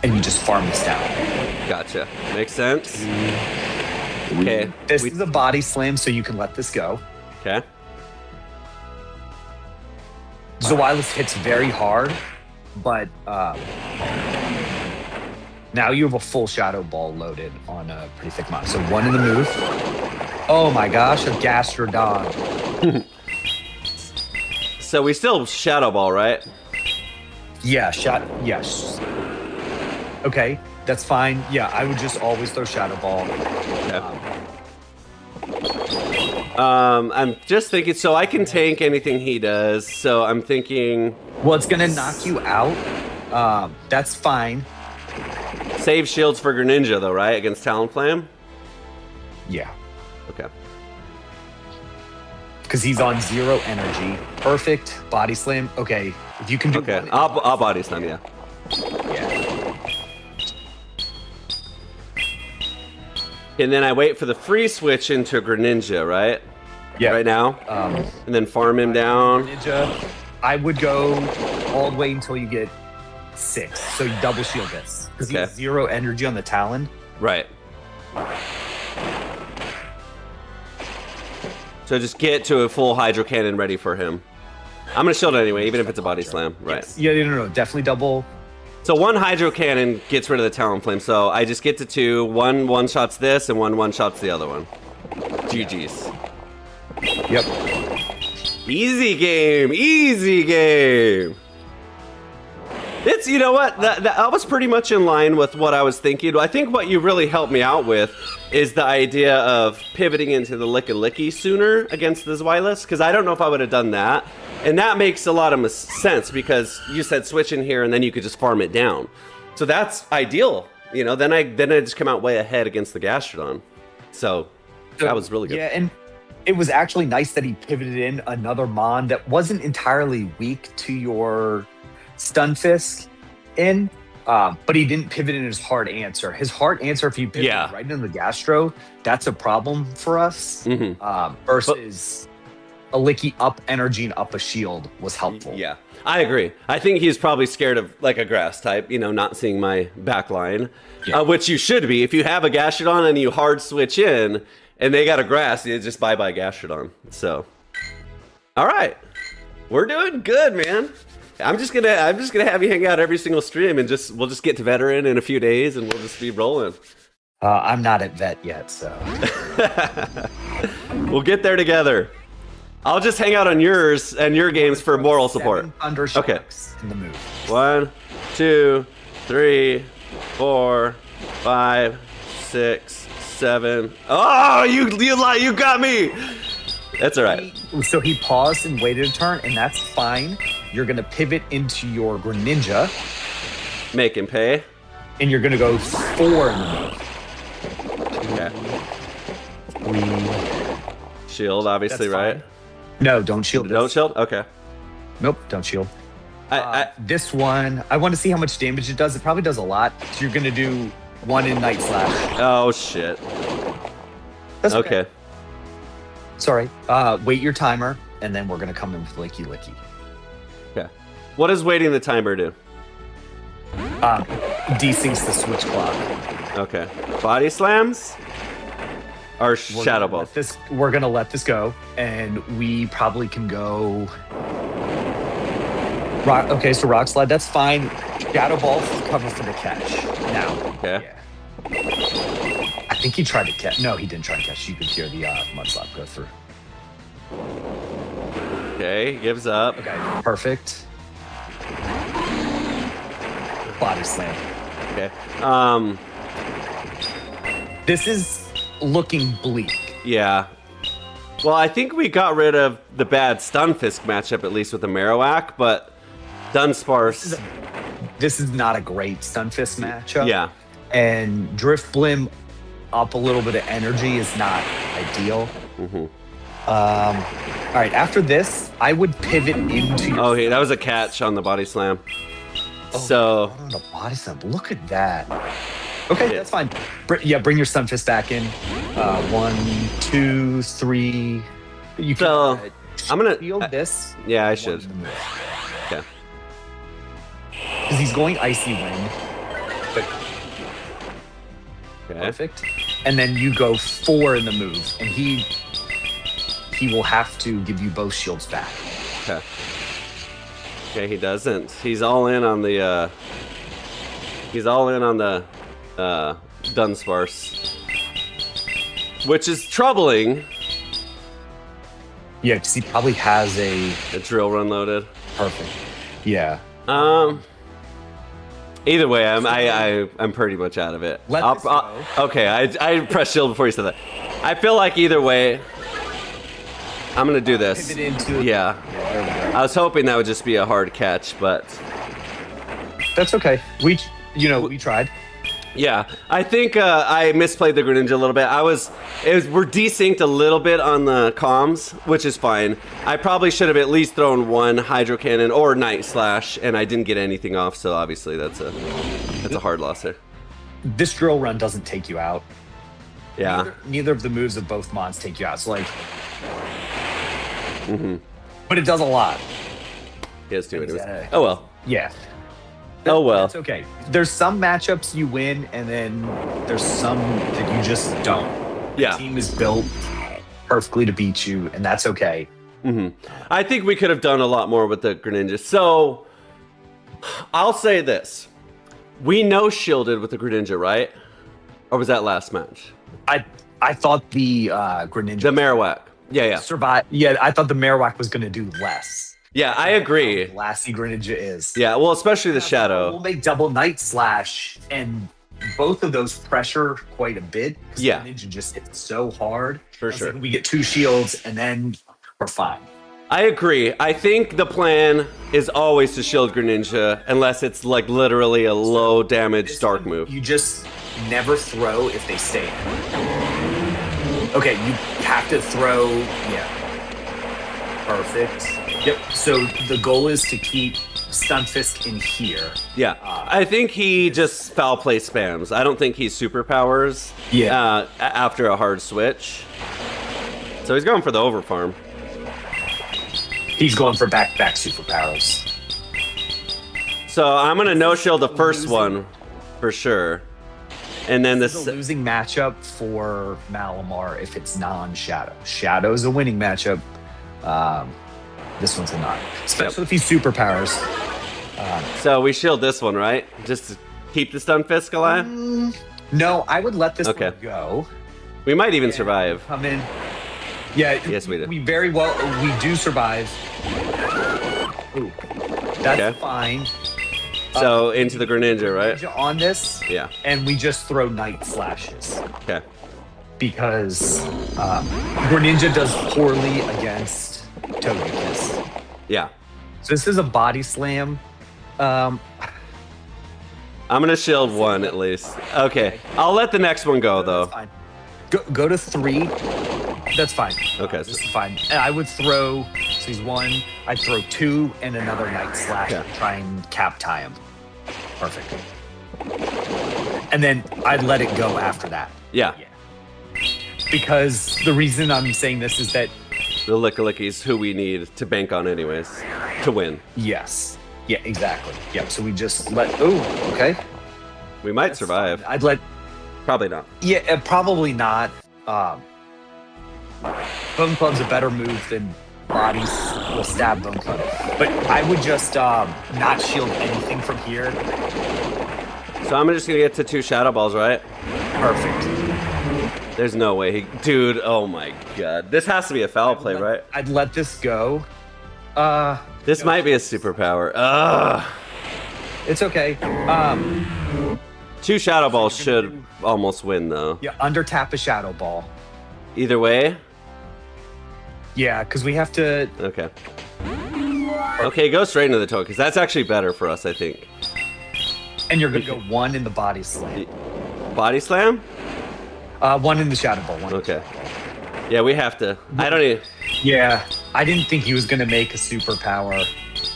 And you just farm this down. Gotcha. Makes sense. Okay. This is a Body Slam, so you can let this go. Okay. Zawilus hits very hard. but now you have a full Shadow Ball loaded on a pretty thick mod. So 1 in the move. Oh my gosh, a Gastrodon. So we still Shadow Ball, right? Yeah, yes. Okay, that's fine. Yeah, I would just always throw Shadow Ball. I'm just thinking, so I can tank anything he does. So I'm thinking. Well, it's gonna knock you out. That's fine. Save shields for Greninja, though, right? Against Talonflame? Yeah. Okay. Because he's on 0 energy. Perfect. Body Slam. Okay, if you can do Okay, one- I'll Body Slam, yeah. Yeah. And then I wait for the free switch into Greninja, right? Yeah. Right now? And then farm him down. Ninja, I would go all the way until you get 6. So you double shield this. Because he has 0 energy on the Talon. Right. So just get to a full Hydro Cannon ready for him. I'm gonna shield it anyway, even if it's a Body Slam. Right. Yes. Yeah, no. Definitely double. So 1 Hydro Cannon gets rid of the Talonflame, so I just get to 2. 1 one-shots this, and 1 one-shots the other one. GG's. Yep. Easy game, easy game. It's, you know what, that was pretty much in line with what I was thinking. I think what you really helped me out with is the idea of pivoting into the Licky sooner against the Zweilous, because I don't know if I would have done that. And that makes a lot of sense, because you said switch in here and then you could just farm it down. So that's ideal. You know, then I just come out way ahead against the Gastrodon. So that was really good. Yeah, and it was actually nice that he pivoted in another Mon that wasn't entirely weak to your Stunfisk but he didn't pivot in his hard answer. His hard answer, if you pivot right into the Gastro, that's a problem for us. Versus a Licky up energy and up a shield was helpful. Yeah, I agree. I think he's probably scared of like a grass type, you know, not seeing my back line, which you should be. If you have a Gastrodon and you hard switch in and they got a grass, you just bye-bye Gastrodon. So, all right, we're doing good, man. I'm just gonna have you hang out every single stream, and we'll just get to veteran in a few days, and we'll just be rolling. I'm not at vet yet, so we'll get there together. I'll just hang out on yours and your games for moral support. Okay. In the move. 1, 2, 3, 4, 5, 6, 7. Oh, you got me. That's all right. So he paused and waited a turn, and that's fine. You're going to pivot into your Greninja. Make him pay. And you're going to go 4 in the move. Okay. Shield, obviously, right? No, don't shield. Don't shield? Okay. Nope, don't shield. This one, I want to see how much damage it does. It probably does a lot. So you're going to do 1 in Night Slash. Oh, shit. That's okay. Sorry. Wait your timer, and then we're going to come in with Licky. Okay. What does waiting the timer do? Desyncs the switch clock. Okay. Body slams? Or Shadow Ball? We're going to let this go, and we probably can go... Okay, so Rock Slide, that's fine. Shadow Ball's cover for the catch. Now. Okay. Yeah. I think he tried to catch. No, he didn't try to catch. You could hear the Mudslap go through. Okay, gives up. Okay, perfect. Body Slam. Okay. This is looking bleak. Yeah. Well, I think we got rid of the bad Stunfisk matchup, at least with the Marowak, but Dunsparce... This is not a great Stunfisk matchup. Yeah. And Drifblim up a little bit of energy is not ideal. All right, after this, I would pivot into... Oh, hey, that was a catch on the Body Slam. Oh, so... On the Body Slam. Look at that. Okay, that's fine. Bring your Stunfisk back in. 1, 2, 3. You can I'm gonna field this. Yeah, I should. Okay. Because he's going Icy Wind. But perfect. And then you go 4 in the move, and he will have to give you both shields back. Okay. Okay, he doesn't. He's all in on the. He's all in on the Dunsparce, which is troubling. Yeah, because he probably has a drill run loaded. Perfect. Yeah. Either way, I'm pretty much out of it. Okay, I pressed shield before you said that. I feel like either way, I'm gonna do this. Pivot into it. Yeah. I was hoping that would just be a hard catch, but that's okay. We tried. Yeah, I think I misplayed the Greninja a little bit. We're desynced a little bit on the comms, which is fine. I probably should have at least thrown one Hydro Cannon or Night Slash, and I didn't get anything off, so obviously that's a hard loss there. This drill run doesn't take you out. Yeah. Neither of the moves of both mons take you out. So like, but it does a lot. He has two anyways. Oh well. Yeah. Oh well. That's okay. There's some matchups you win, and then there's some that you just don't. Yeah. The team is built perfectly to beat you, and that's okay. I think we could have done a lot more with the Greninja. So I'll say this: we no-shielded with the Greninja, right? Or was that last match? I thought the Greninja, the Marowak. Yeah. Survive. Yeah, I thought the Marowak was going to do less. Yeah, I agree. Lassie Greninja is. Yeah, well, especially the Shadow. We'll make double Night Slash, and both of those pressure quite a bit. Yeah. Greninja just hits so hard. For sure. Like we get 2 shields, and then we're fine. I agree. I think the plan is always to shield Greninja, unless it's like literally a low damage dark move. You just never throw if they stay in. Okay, you have to throw. Yeah. Perfect. Yep. So the goal is to keep Stunfisk in here. Yeah. I think he just foul play spams. I don't think he superpowers after a hard switch. So he's going for the overfarm. He's going for back superpowers. So I'm going to no-shield the first one for sure. And then this is a losing matchup for Malamar if it's non-Shadow. Shadow's a winning matchup. This one's a not, especially if he's superpowers. So we shield this one, right? Just to keep the Stunfisk alive? No, I would let this one go. We might even survive. Come in. Yeah. Yes, we do. We do survive. Ooh, that's fine. So into the Greninja, right? On this. Yeah. And we just throw Night Slashes. Okay. Because Greninja does poorly against Togekiss. Yeah. So this is a body slam. I'm gonna shield one at least. Okay. I'll let the next one go though. Fine. Go to 3. That's fine. Okay. This is fine. And I would throw. So he's 1. I'd throw 2 and another Night Slash to try and cap tie him. Perfect. And then I'd let it go after that. Yeah. Because the reason I'm saying this is that the Lickilicky's who we need to bank on anyways to win. Yes. Yeah, exactly. Yep. So we just let. Oh, okay. We might survive. I'd let. Probably not. Yeah, probably not. Bone Club's a better move than Bodies will stab Bone Club. But I would just not shield anything from here. So I'm just gonna get to 2 Shadow Balls, right? Perfect. There's no way dude, oh my god. This has to be a foul play, right? I'd let this go. This might be a superpower. It's okay. 2 Shadow Balls should almost win though. Yeah, under tap a Shadow Ball. Either way? Yeah, because we have to. Okay. Okay, go straight into the toe, because that's actually better for us, I think. And you're gonna go 1 in the body slam. Body slam? 1 in the Shadow Ball. 1. Okay. Yeah, we have to. I don't even. Yeah, I didn't think he was gonna make a superpower.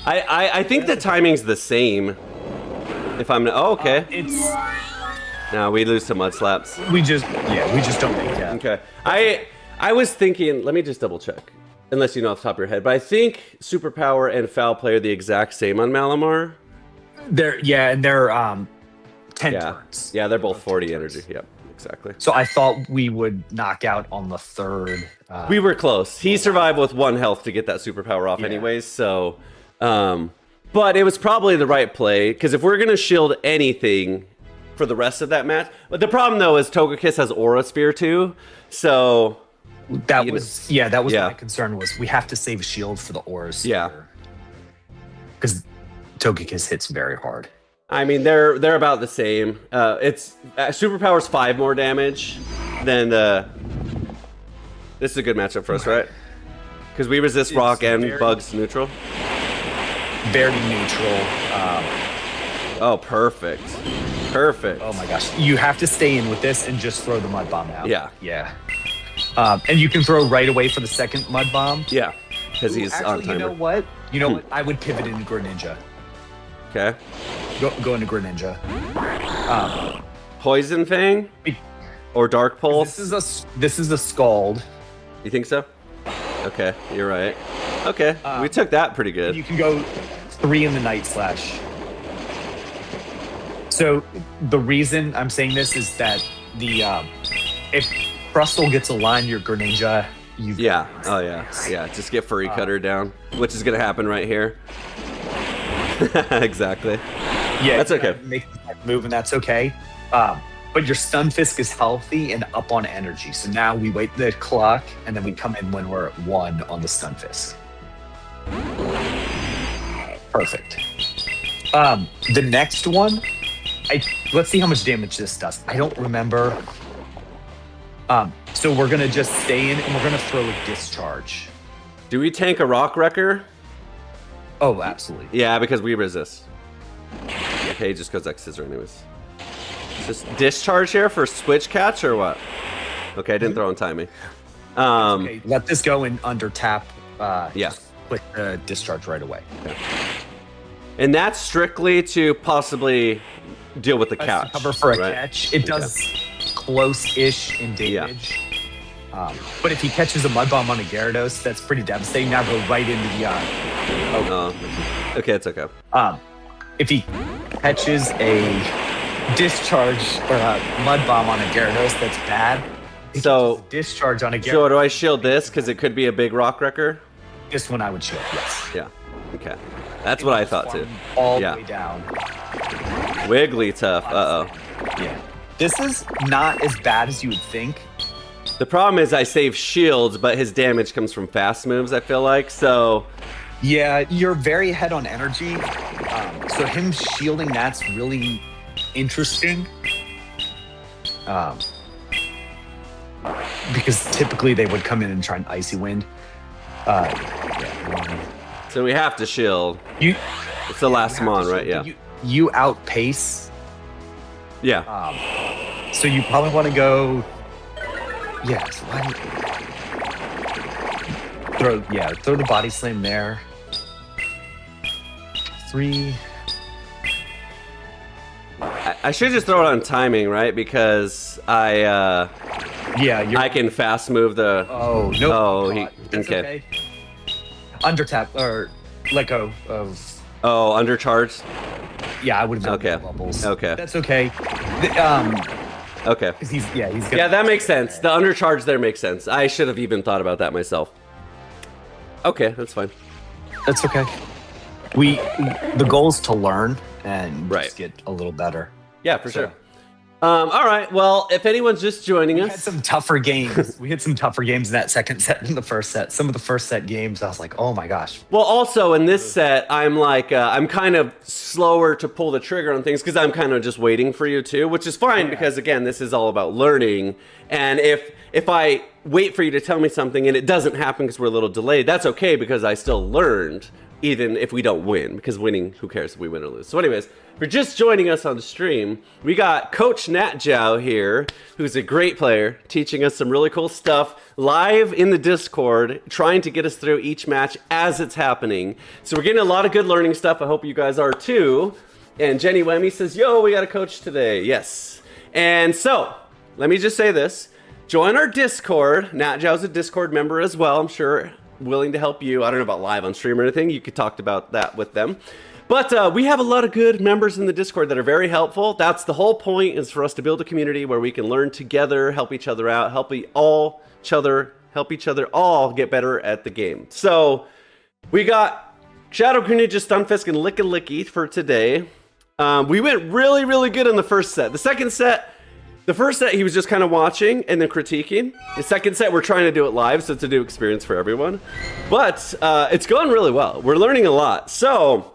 I think the timing's the same. If I'm. Oh, okay. It's. No, we lose to Mud Slaps. We just don't make that. Okay. I was thinking. Let me just double check. Unless you know off the top of your head, but I think superpower and foul play are the exact same on Malamar. They're 10 turns. Yeah, they're both 40 energy. Yep, exactly. So I thought we would knock out on the 3rd. We were close. He survived with 1 health to get that superpower off anyways, so But it was probably the right play, because if we're going to shield anything for the rest of that match... But the problem, though, is Togekiss has Aura Sphere, too. So... That was my concern, was we have to save shield for the Aura Sphere. Yeah. Because Togekiss hits very hard. I mean, they're about the same. It's Superpower's 5 more damage than the... This is a good matchup for us, right? Because we resist rock and bugs neutral. Very neutral. Oh, perfect. Perfect. Oh my gosh. You have to stay in with this and just throw the Mud Bomb out. Yeah. Yeah. And you can throw right away for the second Mud Bomb. Yeah. Because he's on timer. You know what? You know what? I would pivot into Greninja. Okay. Go into Greninja. Poison Fang? Or Dark Pulse? This is a Scald. You think so? Okay, you're right. Okay, we took that pretty good. You can go 3 in the Night Slash. So the reason I'm saying this is that the if Crustle gets a line, your Greninja, yeah. Oh yeah. Yeah. Just get Furry Cutter down, which is gonna happen right here. Exactly. Yeah, that's okay. Make that move, and that's okay. But your Stunfisk is healthy and up on energy. So now we wait the clock, and then we come in when we're at 1 on the Stunfisk. Perfect. The next one, let's see how much damage this does. I don't remember. So we're gonna just stay in, and we're gonna throw a Discharge. Do we tank a Rock Wrecker? Oh, absolutely. Yeah, because we resist. Okay, just goes like Scissor anyways. Just Discharge here for Switch Catch or what? Okay, I didn't throw in timing. Okay, let this go in under tap. Yeah. Just click the Discharge right away. Okay. And that's strictly to possibly deal with the catch. Cover for a catch. It does close-ish in damage. Yeah. But if he catches a Mud Bomb on a Gyarados, that's pretty devastating. Now go right into the... Okay, it's okay. If he catches a Discharge or a Mud Bomb on a Gyarados, that's bad. So, Discharge on a Gyarados... Joe, do I shield this because it could be a big Rock Wrecker? This one I would shield, yes. Yeah, okay. That's what I thought too. All the way down. Wigglytuff, uh-oh. Yeah. This is not as bad as you would think. The problem is I save shields, but his damage comes from fast moves, I feel like, so... Yeah, you're very ahead on energy. So him shielding, that's really interesting. Because typically they would come in and try an Icy Wind. So we have to shield. It's the last Mon, right? Yeah. You outpace. Yeah. So you probably want to go. Yeah. So throw the Body Slam there. 3. I should just throw it on timing, right? Because I can fast move the. Oh no! Oh, okay. Under tap or let go of. Oh, undercharged. Yeah, I would have done bubbles. Okay, that's okay. Okay. He's gonna... Yeah, that makes sense. The undercharge there makes sense. I should have even thought about that myself. Okay, that's fine. That's okay. The goal is to learn and just get a little better. Yeah, for sure. All right. Well, if anyone's just joining us, we had some tougher games. We had some tougher games in that second set than the first set. Some of the first set games, I was like, oh my gosh. Well, also in this set, I'm like, I'm kind of slower to pull the trigger on things because I'm kind of just waiting for you too, which is fine because again, this is all about learning. And if I wait for you to tell me something and it doesn't happen because we're a little delayed, that's okay because I still learned. Even if we don't win, because winning, who cares if we win or lose. So anyways, for just joining us on the stream, we got Coach Natjow here, who's a great player, teaching us some really cool stuff live in the Discord, trying to get us through each match as it's happening. So we're getting a lot of good learning stuff. I hope you guys are too. And Jenny Wemmy says, yo, we got a coach today. Yes. And so, let me just say this. Join our Discord. Natjow's a Discord member as well, I'm sure. Willing to help you. I don't know about live on stream or anything. You could talk about that with them. But we have a lot of good members in the Discord that are very helpful. That's the whole point, is for us to build a community where we can learn together, help each other out, help each other all get better at the game. So we got Shadow Greninja, Stunfisk, and Licky for today. We went really, really good in the first set. The first set he was just kind of watching and then critiquing. The second set we're trying to do it live, so it's a new experience for everyone. But it's going really well. We're learning a lot. So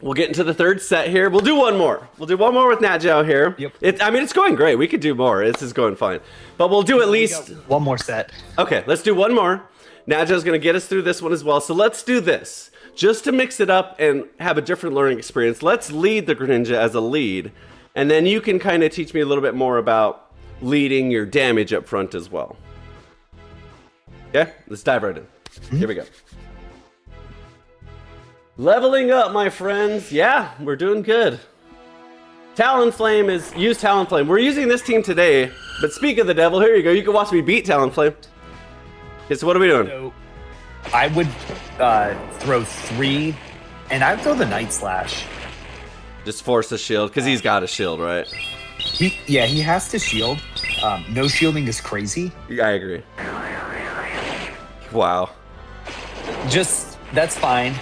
we'll get into the third set here. We'll do one more. We'll do one more with Natjow here. Yep. I mean, it's going great. We could do more. This is going fine. But we'll do at least one more set. Okay, let's do one more. Natjow's going to get us through this one as well. So let's do this. Just to mix it up and have a different learning experience, let's lead the Greninja as a lead. And then you can kind of teach me a little bit more about leading your damage up front as well. Okay, let's dive right in. Here we go. Leveling up, my friends. Yeah, we're doing good. Talonflame use Talonflame. We're using this team today, but speak of the devil, here you go. You can watch me beat Talonflame. Okay, so what are we doing? So I would throw 3, and I'd throw the Night Slash. Just force a shield, because he's got a shield, right? He has to shield. No shielding is crazy. Yeah, I agree. Wow. That's fine.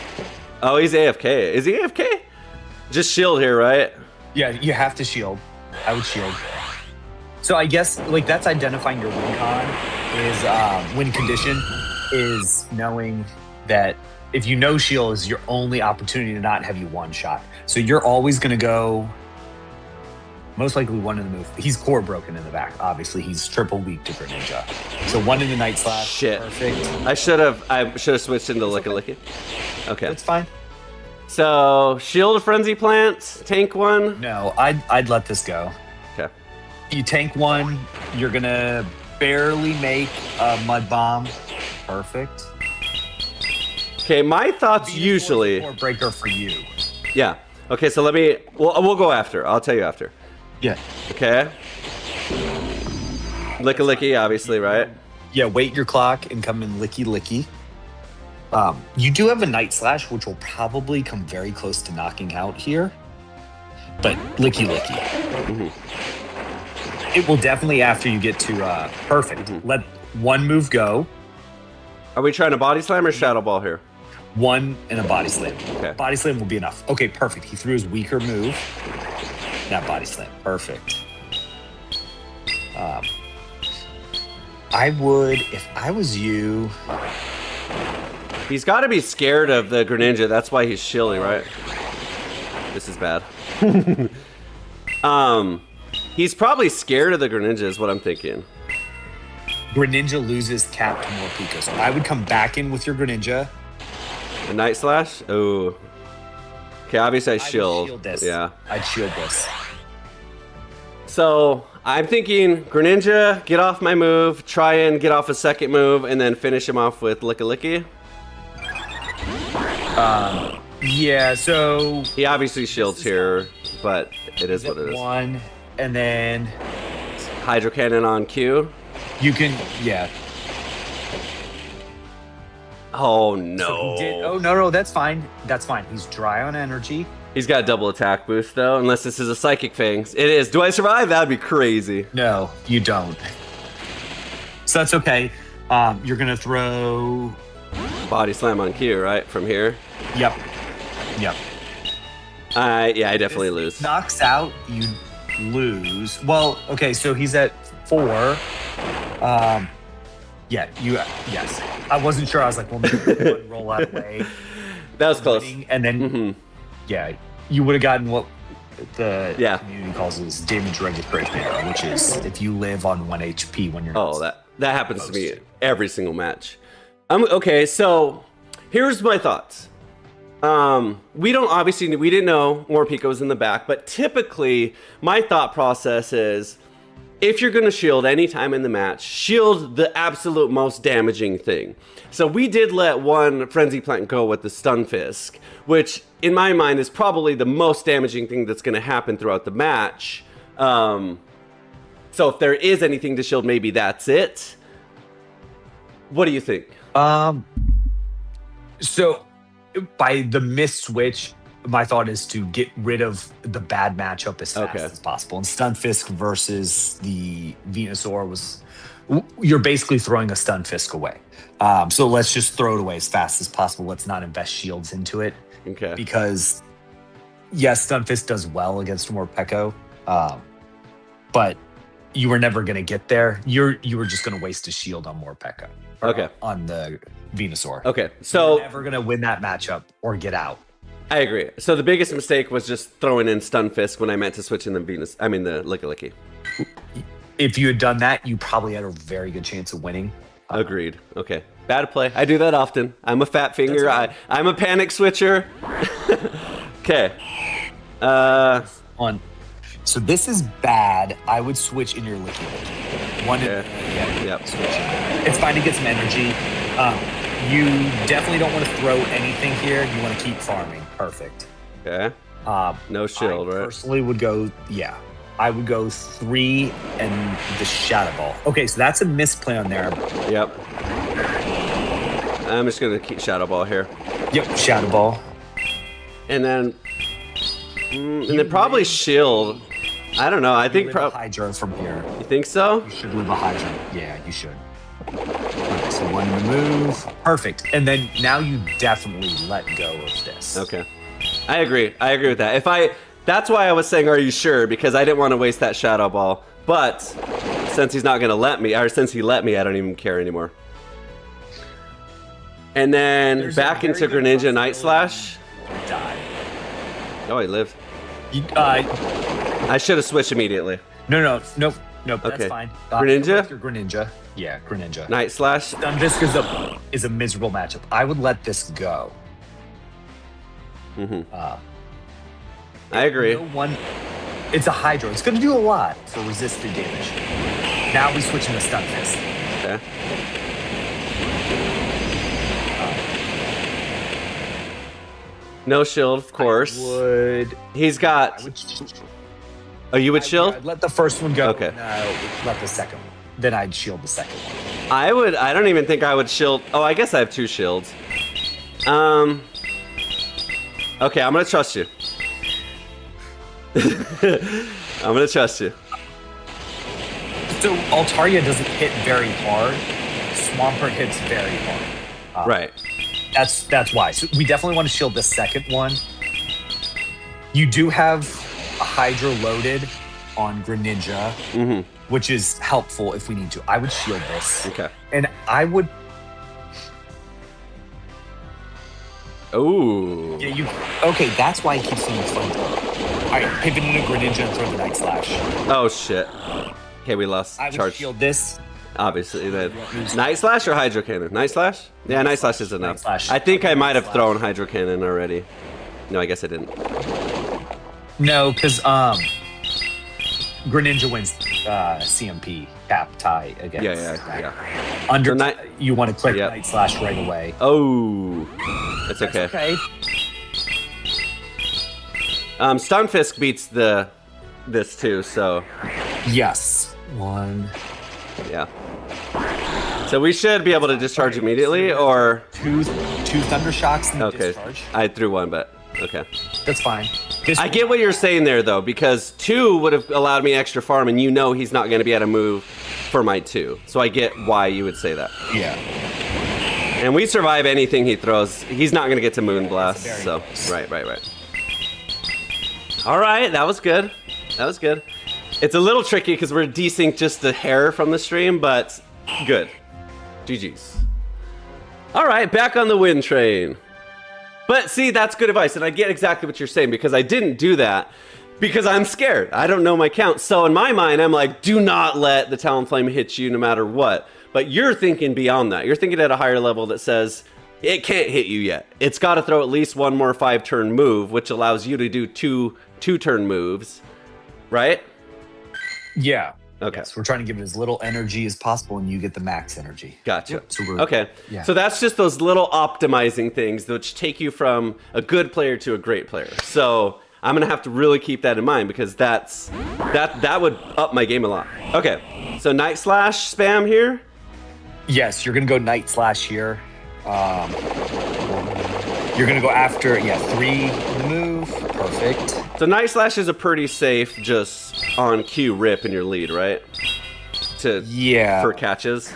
Oh, he's AFK. Is he AFK? Just shield here, right? Yeah, you have to shield. I would shield. So I guess like that's identifying your win con is win condition is knowing that if you know shield is your only opportunity to not have you one shot. So you're always gonna go most likely one in the move. He's core broken in the back. Obviously, he's triple weak to Greninja. So one in the Night Slash. Shit. Perfect. I should have switched into Licky. Okay. That's fine. So shield Frenzy Plant, tank one. No, I'd let this go. Okay. You tank one, you're gonna barely make a Mud Bomb. Perfect. Okay, my thoughts usually. Or breaker for you. Yeah. Okay, so we'll go after. I'll tell you after. Yeah. Okay. Licky, obviously, right? Yeah, wait your clock and come in Licky. You do have a Night Slash, which will probably come very close to knocking out here. But Licky. Mm-hmm. It will definitely after you get to perfect. Mm-hmm. Let one move go. Are we trying to body slam or shadow ball here? One and a body slam. Okay. Body slam will be enough. Okay, perfect. He threw his weaker move. That body slam. Perfect. I would, if I was you. He's got to be scared of the Greninja. That's why he's shielding, right? This is bad. He's probably scared of the Greninja is what I'm thinking. Greninja loses cap to more Pika. So I would come back in with your Greninja. The Night Slash? Oh. Okay, obviously I shield. Shield this. Yeah. I'd shield this. So I'm thinking Greninja, get off my move, try and get off a second move, and then finish him off with Licky. Yeah, so He obviously shields here, but it is what it is. one, and then Hydro Cannon on Q. you can, yeah. Oh no. No, that's fine. That's fine. He's dry on energy. He's got a double attack boost though, unless this is a Psychic Fangs. It is. Do I survive? That'd be crazy. No, you don't. So that's okay. You're gonna throw. Body slam on Q, right? From here. Yep. Yeah, I definitely lose. Knocks out, you lose. Well, okay, so he's at 4. Yes. I wasn't sure. I was like, well, maybe one roll out of the way. That was close. And then, yeah, you would have gotten what the community calls is damage registration error, which is if you live on 1 HP when you're. Oh, that happens to me every single match. Okay, so here's my thoughts. We didn't know Morpeko was in the back, but typically my thought process is if you're going to shield anytime in the match, shield the absolute most damaging thing. So we did let one Frenzy Plant go with the Stunfisk, which in my mind is probably the most damaging thing that's going to happen throughout the match. So if there is anything to shield, maybe that's it. What do you think? So by the miss switch, my thought is to get rid of the bad matchup as fast as possible. And Stunfisk versus the Venusaur was You're basically throwing a stun fisk away. So let's just throw it away as fast as possible. Let's not invest shields into it. Okay. Because, yes, stun fisk does well against Morpeko, but you were never going to get there. You were just going to waste a shield on Morpeko. Okay. On the Venusaur. Okay. So you're never going to win that matchup or get out. I agree. So the biggest mistake was just throwing in Stun Fisk when I meant to switch in the the Licky. If you had done that, you probably had a very good chance of winning. Agreed. Okay. Bad play. I do that often. I'm a fat finger. I'm a panic switcher. Okay. So this is bad. I would switch in your Licky. Yep. Switch. It's fine to get some energy. You definitely don't want to throw anything here. You want to keep farming. Perfect. Okay. No shield, right? Personally would go, I would go 3 and the Shadow Ball. Okay, so that's a misplay on there. Yep. I'm just going to keep Shadow Ball here. Yep, Shadow Ball. And then probably shield. I don't know. I think probably Hydro from here. You think so? You should live a Hydro. Yeah, you should. Okay, so one to move. Perfect. And then now you definitely let go of this. Okay. I agree. I agree with that. That's why I was saying, are you sure? Because I didn't want to waste that Shadow Ball. But since he's not going to let me, or since he let me, I don't even care anymore. And then back into Greninja Night Slash. Die. Oh, he lived. I should have switched immediately. Nope. Okay. That's fine. Greninja? Greninja. Yeah, Greninja. Night Slash. Stun Fisk is a miserable matchup. I would let this go. I agree. It's a Hydro. It's going to do a lot for resisted damage. Now we switch into Stun Fisk. Okay. No shield, of course. He's got. Oh, you would shield? I'd let the first one go. Okay. No, let the second one. Then I'd shield the second one. I don't even think I would shield. Oh, I guess I have 2 shields. Okay, I'm gonna trust you. I'm gonna trust you. So Altaria doesn't hit very hard. Swampert hits very hard. Right. That's why. So we definitely want to shield the second one. You do have a Hydro loaded on Greninja, which is helpful if we need to. I would shield this. Okay. And I would. Ooh. Yeah, okay, that's why he keeps throwing flamethrower. All right, pivot into Greninja and throw the Night Slash. Oh shit. Okay, we lost I would charge. shield this. Obviously, then. Night Slash or Hydro Cannon? Night Slash? Yeah, Night Slash is enough. Slash. I think I might have thrown Hydro Cannon already. No, I guess I didn't. No, because Greninja wins CMP cap tie against. Yeah. Under so you want to click Night Slash right away. Oh, that's okay. Okay. Stunfisk beats this too, so. Yes. One. Yeah. So we should be able to discharge immediately, or two Thunder Shocks in the discharge. I threw one, but okay. That's fine. I get what you're saying there, though, because 2 would have allowed me extra farm, and you know he's not going to be able to move for my 2. So I get why you would say that. Yeah. And we survive anything he throws. He's not going to get to Moonblast, so right. All right, that was good. It's a little tricky because we're desync just a hair from the stream, but good. GG's. All right, back on the win train. But see, that's good advice, and I get exactly what you're saying, because I didn't do that because I'm scared. I don't know my count. So in my mind, I'm like, do not let the Talonflame hit you no matter what. But you're thinking beyond that. You're thinking at a higher level that says, it can't hit you yet. It's got to throw at least one more 5-turn move, which allows you to do two-turn moves, right? Yeah. Okay. Yes, we're trying to give it as little energy as possible, and you get the max energy. Gotcha. Yep, so okay. Yeah. So that's just those little optimizing things which take you from a good player to a great player. So I'm gonna have to really keep that in mind, because that would up my game a lot. Okay. So Night Slash spam here. Yes, you're gonna go Night Slash here. You're gonna go after 3 in the move. Perfect. So Night Slash is a pretty safe, just on cue rip in your lead, right? for catches.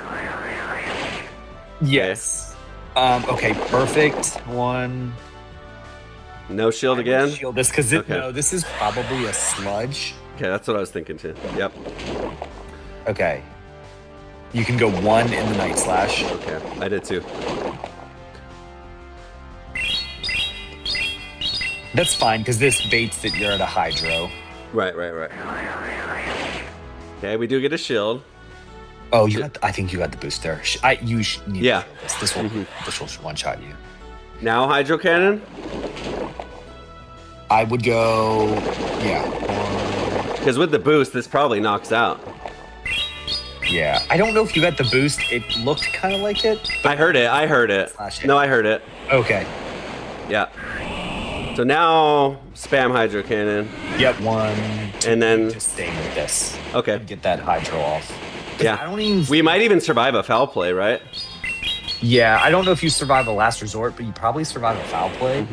Yes. Okay, perfect. One. No shield again? Shield this because no, this is probably a sludge. Okay, that's what I was thinking too. Yep. Okay. You can go 1 in the Night Slash. Okay, I did too. That's fine because this baits that you're at a Hydro. Right. Okay, we do get a shield. Oh, I think you got the boost there. You need Yeah. to shield this. This will one-shot you. Now Hydro Cannon? I would go, Because with the boost, this probably knocks out. Yeah. I don't know if you got the boost. It looked kind of like it. I heard it. No, I heard it. Okay. Yeah. So now spam Hydro Cannon. Yep, 1, 2, and then just staying with this. Okay. Get that Hydro off. Yeah. We might even survive a foul play, right? Yeah, I don't know if you survive a last resort, but you probably survive a foul play.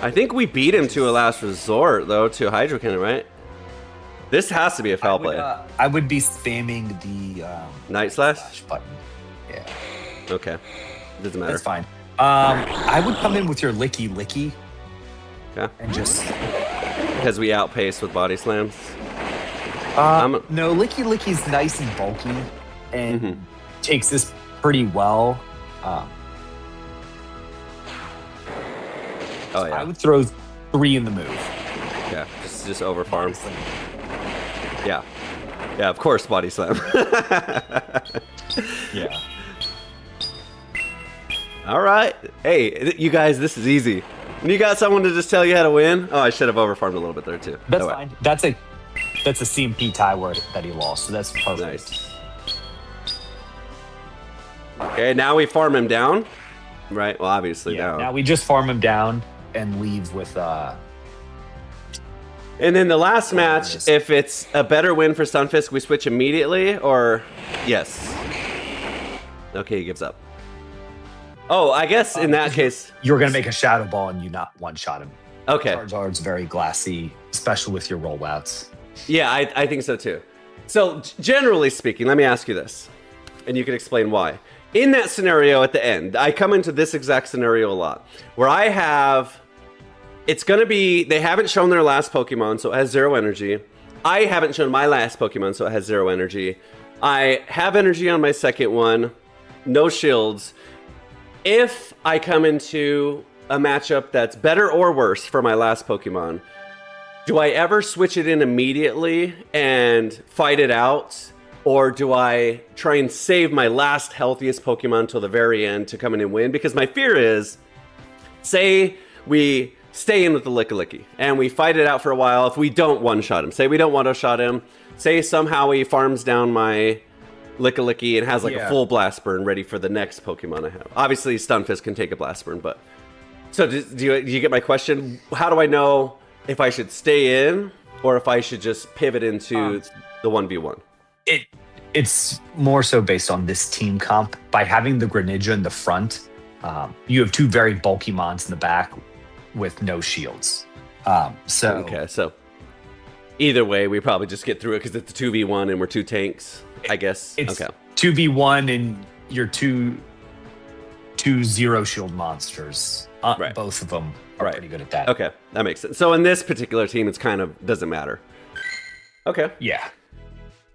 I think we beat him to a last resort, though, to Hydro Cannon, right? This has to be a foul play. I would be spamming the Night Slash button. Yeah. Okay. Doesn't matter. That's fine. I would come in with your licky. Okay. And just because we outpace with body slams. No, licky's nice and bulky and takes this pretty well. Oh yeah. I would throw 3 in the move. Yeah, just over farm. Yeah, of course, body slam. Yeah. All right. Hey, you guys, this is easy. When you got someone to just tell you how to win. Oh, I should have overfarmed a little bit there too. That's fine. That's a CMP tie word that he lost, so that's perfect. Nice. Okay, now we farm him down. Right. Well, obviously down. Now we just farm him down and leave with. And then the last match, if it's a better win for Stunfisk, we switch immediately, or yes. Okay, he gives up. Oh, I guess in that case... You're going to make a Shadow Ball and you not one-shot him. Okay. Charizard's very glassy, especially with your rollouts. Yeah, I think so too. So, generally speaking, let me ask you this, and you can explain why. In that scenario at the end, I come into this exact scenario a lot, where I have... It's going to be... They haven't shown their last Pokemon, so it has 0 energy. I haven't shown my last Pokemon, so it has 0 energy. I have energy on my second one. No shields. If I come into a matchup that's better or worse for my last Pokemon, do I ever switch it in immediately and fight it out? Or do I try and save my last healthiest Pokemon till the very end to come in and win? Because my fear is, say we stay in with the Lickilicky and we fight it out for a while. If we don't one-shot him, say we don't one-shot him, say somehow he farms down my Lickilicky and has like a full blast burn ready for the next Pokemon I have. Obviously, Stunfisk can take a blast burn, but... So do you get my question? How do I know if I should stay in or if I should just pivot into the 1v1? It's more so based on this team comp. By having the Greninja in the front, you have 2 very bulky mons in the back with no shields. Okay, so either way, we probably just get through it because it's a 2v1 and we're 2 tanks, I guess. It's okay. 2v1 and you're two 0 shield monsters. Right. Both of them are pretty good at that. Okay, that makes sense. So in this particular team, it's kind of doesn't matter. Okay. Yeah.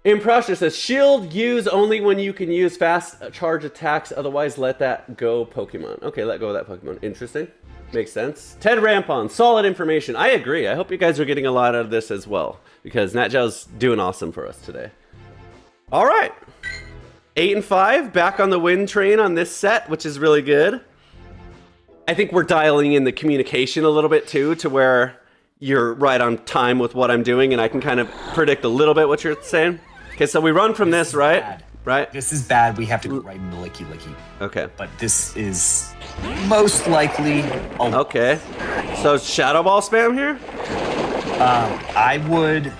Imprasha says, shield use only when you can use fast charge attacks, otherwise let that go Pokemon. Okay, let go of that Pokemon. Interesting. Makes sense. Ted Rampon, solid information. I agree. I hope you guys are getting a lot out of this as well, because NatGel's doing awesome for us today. All right. 8 and 5, back on the win train on this set, which is really good. I think we're dialing in the communication a little bit too, to where you're right on time with what I'm doing, and I can kind of predict a little bit what you're saying. Okay, so we run from this, right? Bad. Right? This is bad. We have to go right into Licky. Okay. But this is most likely... Okay. So Shadow Ball spam here? I would...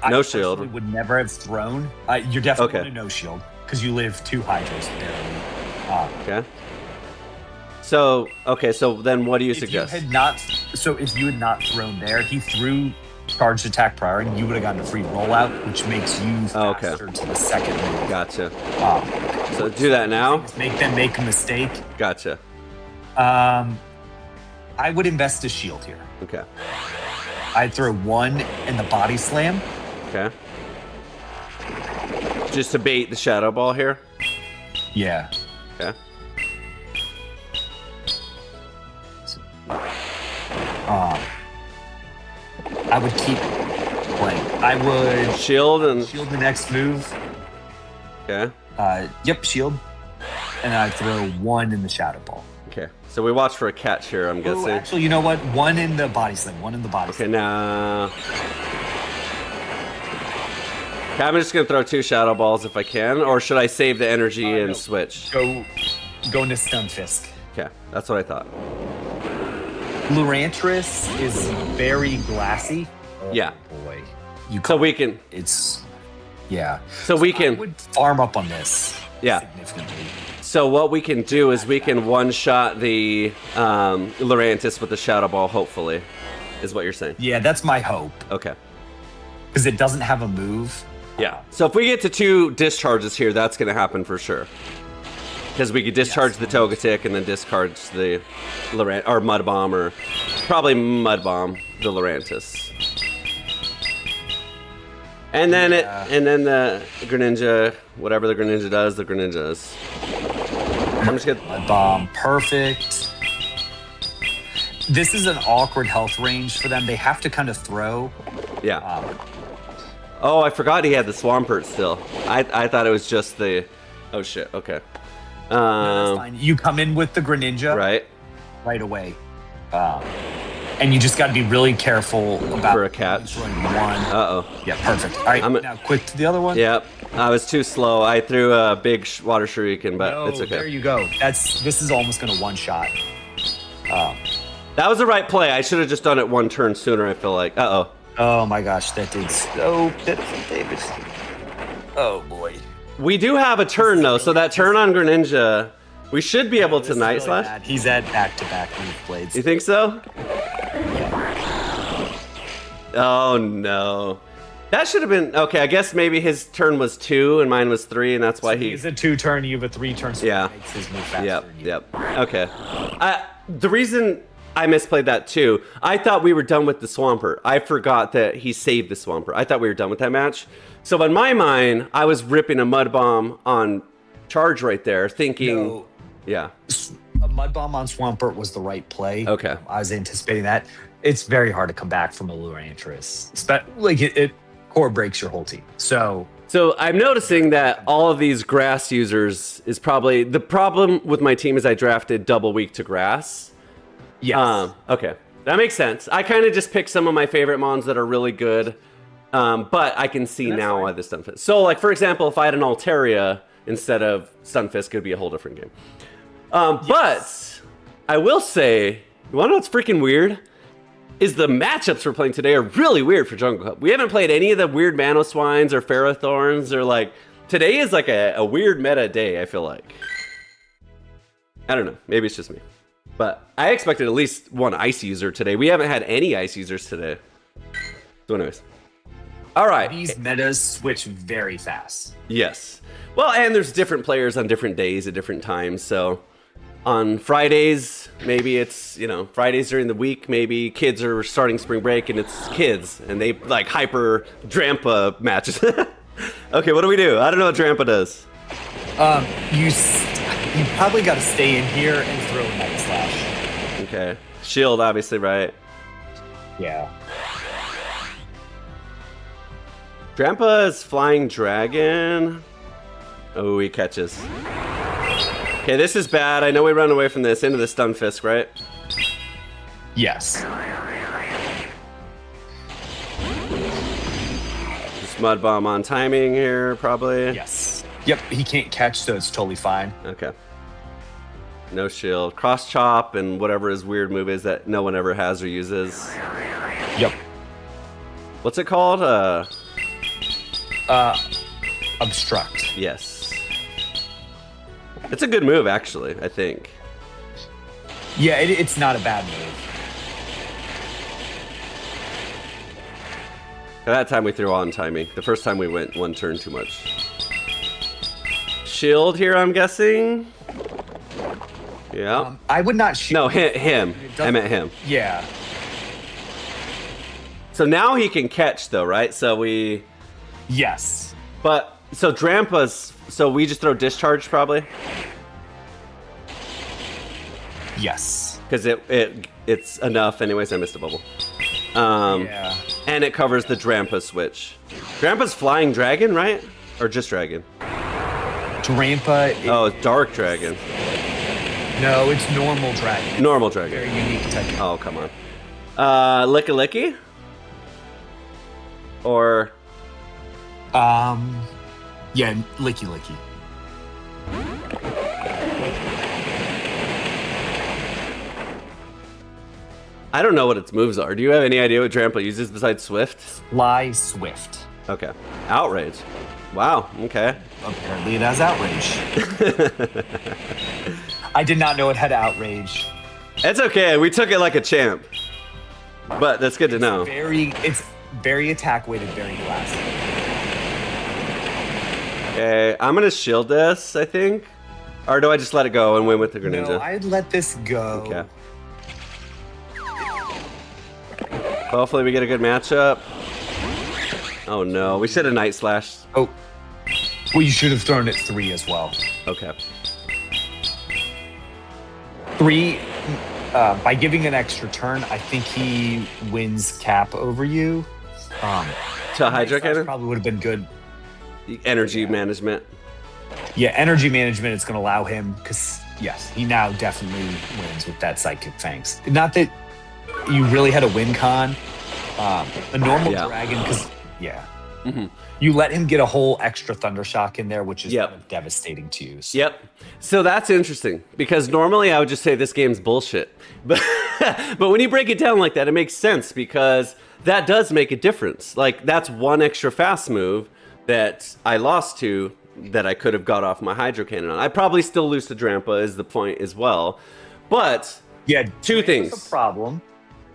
No I shield. Would never have thrown. You're definitely Okay. going to no shield, because you live 2 Hydros barely. Okay. So, okay, so then what do you If suggest? you had not thrown there, he threw charged attack prior, and you would have gotten a free rollout, which makes you faster to the second move. Gotcha. So do that now. Make them make a mistake. Gotcha. I would invest a shield here. Okay. I'd throw 1 in the body slam. Okay. Just to bait the shadow ball here. Yeah. Okay. I would keep playing. I would shield the next move. Okay. Yep, shield. And I'd throw 1 in the shadow ball. Okay. So we watch for a catch here, I'm guessing. Actually, you know what? 1 in the body slam. 1 in the body slam. Okay, now. Okay, I'm just gonna throw 2 shadow balls if I can, or should I save the energy and no. switch? Go into stun fisk. Okay, that's what I thought. Lurantris is very glassy. Yeah. Boy. So we can. Yeah. So we can. I would farm up on this. Yeah. Significantly. So what we can do is we can one-shot the Lurantis with the shadow ball. Hopefully, is what you're saying. Yeah, that's my hope. Okay. Because it doesn't have a move. Yeah. So if we get to 2 discharges here, that's going to happen for sure. Because we could discharge the Togetic and then discard the Mud Bomb, or probably Mud Bomb the Lurantis. And then the Greninja, whatever the Greninja does, the Greninja does. I'm just gonna Mud Bomb, perfect. This is an awkward health range for them. They have to kind of throw. Yeah. Oh, I forgot he had the Swampert still. I thought it was just the. Oh shit. Okay. No, that's fine. You come in with the Greninja right away, and you just got to be really careful about for a catch. One. Yeah, perfect. All right, now quick to the other one. Yep, I was too slow. I threw a big water shuriken, but it's okay. There you go. This is almost gonna one shot. That was the right play. I should have just done it 1 turn sooner. I feel like. Oh my gosh, that did so pitiful, David. Oh boy. We do have a turn though, so that turn on Greninja, we should be able to Night Slash. Bad. He's at back-to-back move blades. You think so? Oh no. That should have been okay. I guess maybe his turn was 2 and mine was 3, and that's why he's a 2-turn. You have a 3-turn. So yeah. He makes his move faster Yep. Okay. The reason I misplayed that too, I thought we were done with the Swampert. I forgot that he saved the Swampert. I thought we were done with that match. So in my mind, I was ripping a Mud Bomb on charge right there, thinking, a Mud Bomb on Swampert was the right play. Okay. I was anticipating that. It's very hard to come back from a Lurantris. Like it core breaks your whole team. So I'm noticing that all of these grass users is probably the problem with my team is I drafted double weak to grass. Yes. Okay. That makes sense. I kind of just picked some of my favorite mons that are really good. But I can see now why the Stunfisk. So, like, for example, if I had an Altaria instead of Stunfisk, it would be a whole different game. But I will say, you want to know what's freaking weird? Is the matchups we're playing today are really weird for Jungle Cup. We haven't played any of the weird Manoswines or Ferrothorns, or like, today is like a weird meta day, I feel like. I don't know. Maybe it's just me. But I expected at least 1 ice user today. We haven't had any ice users today. So anyways. All right. These metas switch very fast. Yes. Well, and there's different players on different days at different times. So on Fridays, maybe it's, Fridays during the week, maybe kids are starting spring break and it's kids and they like hyper Drampa matches. Okay, what do we do? I don't know what Drampa does. You probably got to stay in here and throw a Night Slash. Okay. Shield, obviously, right? Yeah. Drampa's Flying Dragon. Oh, he catches. Okay, this is bad. I know we run away from this. Into the Stunfisk, right? Yes. Just Mud Bomb on timing here, probably. Yes. Yep, he can't catch, so it's totally fine. Okay. No shield. Cross Chop and whatever his weird move is that no one ever has or uses. Yep. What's it called? Obstruct. Yes. It's a good move, actually, I think. Yeah, it's not a bad move. That time we threw on timing. The first time we went one turn too much. Shield here, I'm guessing. Yeah. I would not shield. No, him. I meant him. Yeah. So now he can catch though, right? So we... Yes. But, so Drampa's... So we just throw discharge probably? Yes. Because it's enough. Anyways, I missed a bubble. Yeah. And it covers the Drampa switch. Drampa's flying dragon, right? Or just dragon? Drampa. Oh, it's dark dragon. No, it's normal dragon. Normal dragon. Very unique type. Oh, come on. Licky Licky? Or... Yeah, Licky Licky. I don't know what its moves are. Do you have any idea what Drampa uses besides Swift? Fly Swift. Okay. Outrage. Wow, okay. Apparently it has Outrage. I did not know it had Outrage. It's okay, we took it like a champ. But that's good to know. It's very attack weighted, very classy. Okay, I'm gonna shield this, I think. Or do I just let it go and win with the Greninja? No, I'd let this go. Okay. Hopefully we get a good matchup. Oh no, we should have Night Slash. Oh. Well, you should have thrown it 3 as well. Okay. 3, by giving an extra turn, I think he wins cap over you. To Hydro Cannon? Probably would have been good. Energy management. Yeah, energy management is going to allow him, because, yes, he now definitely wins with that Psychic Fangs. Not that you really had a win con. A normal dragon, because, you let him get a whole extra Thunder Shock in there, which is kind of devastating to you. So. Yep. So that's interesting, because normally I would just say this game's bullshit. But, but when you break it down like that, it makes sense, because that does make a difference. Like, that's one extra fast move that I lost to that I could have got off my Hydro Cannon on. I probably still lose to Drampa is the point as well. But yeah, two things. A problem.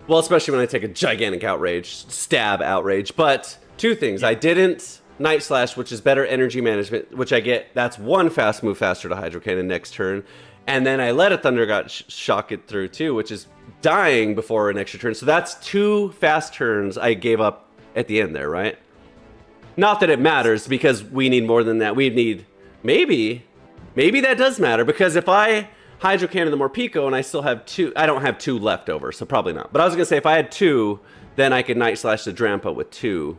Well, especially when I take a gigantic outrage, stab outrage. But two things. I didn't Night Slash, which is better energy management, which I get. That's one fast move faster to Hydro Cannon next turn. And then I let a Thunder Shock it through too, which is dying before an extra turn. So that's 2 fast turns I gave up at the end there, right? Not that it matters, because we need more than that. We need, maybe that does matter, because if I Hydro Cannon the Morpeko and I still have 2, I don't have 2 left over, so probably not. But I was gonna say, if I had 2, then I could Night Slash the Drampa with 2.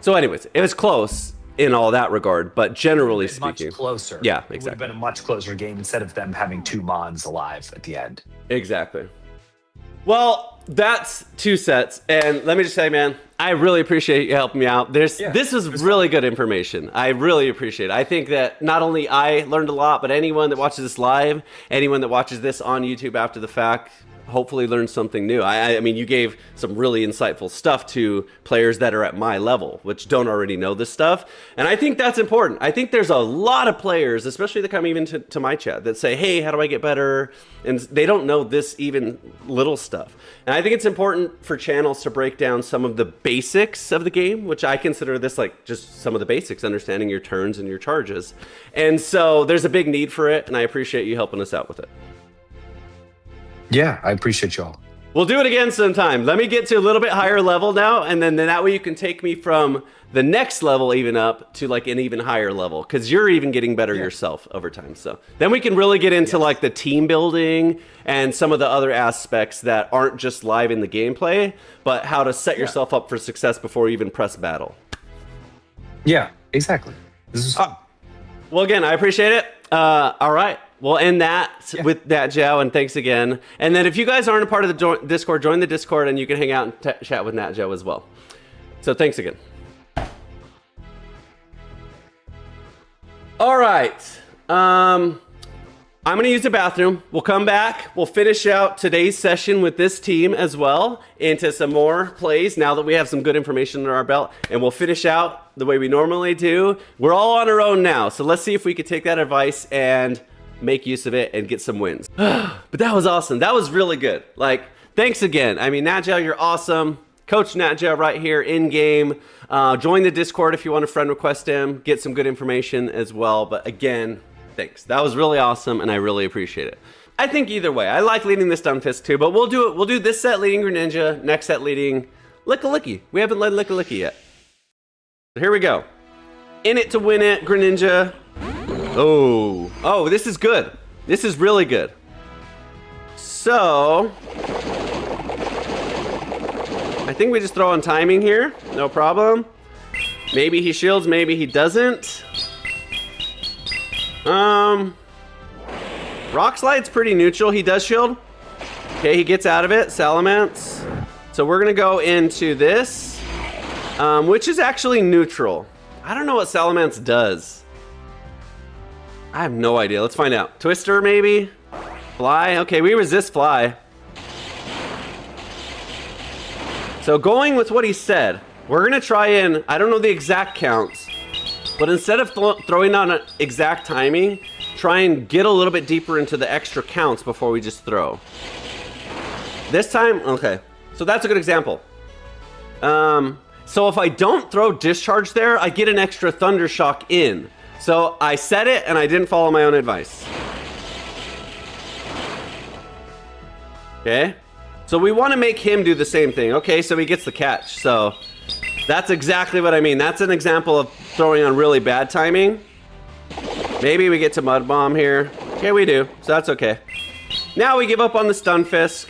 So anyways, it was close in all that regard, but generally speaking. Much closer. Yeah, exactly. It would have been a much closer game instead of them having 2 Mons alive at the end. Exactly. Well, that's 2 sets, and let me just say, man, I really appreciate you helping me out. This was really good information. I really appreciate it. I think that not only I learned a lot, but anyone that watches this live, anyone that watches this on YouTube after the fact, hopefully learned something new. I mean, you gave some really insightful stuff to players that are at my level, which don't already know this stuff. And I think that's important. I think there's a lot of players, especially that come even to my chat, that say, hey, how do I get better? And they don't know this even little stuff. And I think it's important for channels to break down some of the basics of the game, which I consider this like just some of the basics, understanding your turns and your charges. And so there's a big need for it, and I appreciate you helping us out with it. Yeah, I appreciate y'all. We'll do it again sometime. Let me get to a little bit higher level now, and then that way you can take me from the next level even up to like an even higher level, because you're even getting better yourself over time. So then we can really get into like the team building and some of the other aspects that aren't just live in the gameplay, but how to set yourself up for success before you even press battle. Yeah, exactly. This is fun. Well, again, I appreciate it. All right. We'll end that with that, Joe, and thanks again. And then if you guys aren't a part of the Discord, join the Discord, and you can hang out and chat with Nat Joe as well. So thanks again. All right. I'm going to use the bathroom. We'll come back. We'll finish out today's session with this team as well into some more plays now that we have some good information under our belt. And we'll finish out the way we normally do. We're all on our own now, so let's see if we can take that advice and make use of it and get some wins. But that was awesome. That was really good. Like, thanks again. I mean, Najal, you're awesome. Coach Natja right here in game. Join the Discord if you want to friend request him. Get some good information as well. But again, thanks. That was really awesome, and I really appreciate it. I think either way, I like leading this Stunfisk too, but we'll do it. We'll do this set leading Greninja, next set leading Lickilicky. We haven't led Lickilicky yet. So here we go. In it to win it, Greninja. Oh, this is good. This is really good. So, I think we just throw on timing here. No problem. Maybe he shields, maybe he doesn't. Rock Slide's pretty neutral. He does shield. Okay, he gets out of it. Salamence. So we're gonna go into this, which is actually neutral. I don't know what Salamence does. I have no idea. Let's find out. Twister, maybe? Fly? Okay, we resist Fly. So going with what he said, we're gonna try and, I don't know the exact counts, but instead of throwing on an exact timing, try and get a little bit deeper into the extra counts before we just throw. This time, okay. So that's a good example. So if I don't throw Discharge there, I get an extra Thunder Shock in. So I said it and I didn't follow my own advice. Okay. So we want to make him do the same thing. Okay, so he gets the catch. So that's exactly what I mean. That's an example of throwing on really bad timing. Maybe we get to Mud Bomb here. Okay, we do. So that's okay. Now we give up on the Stunfisk.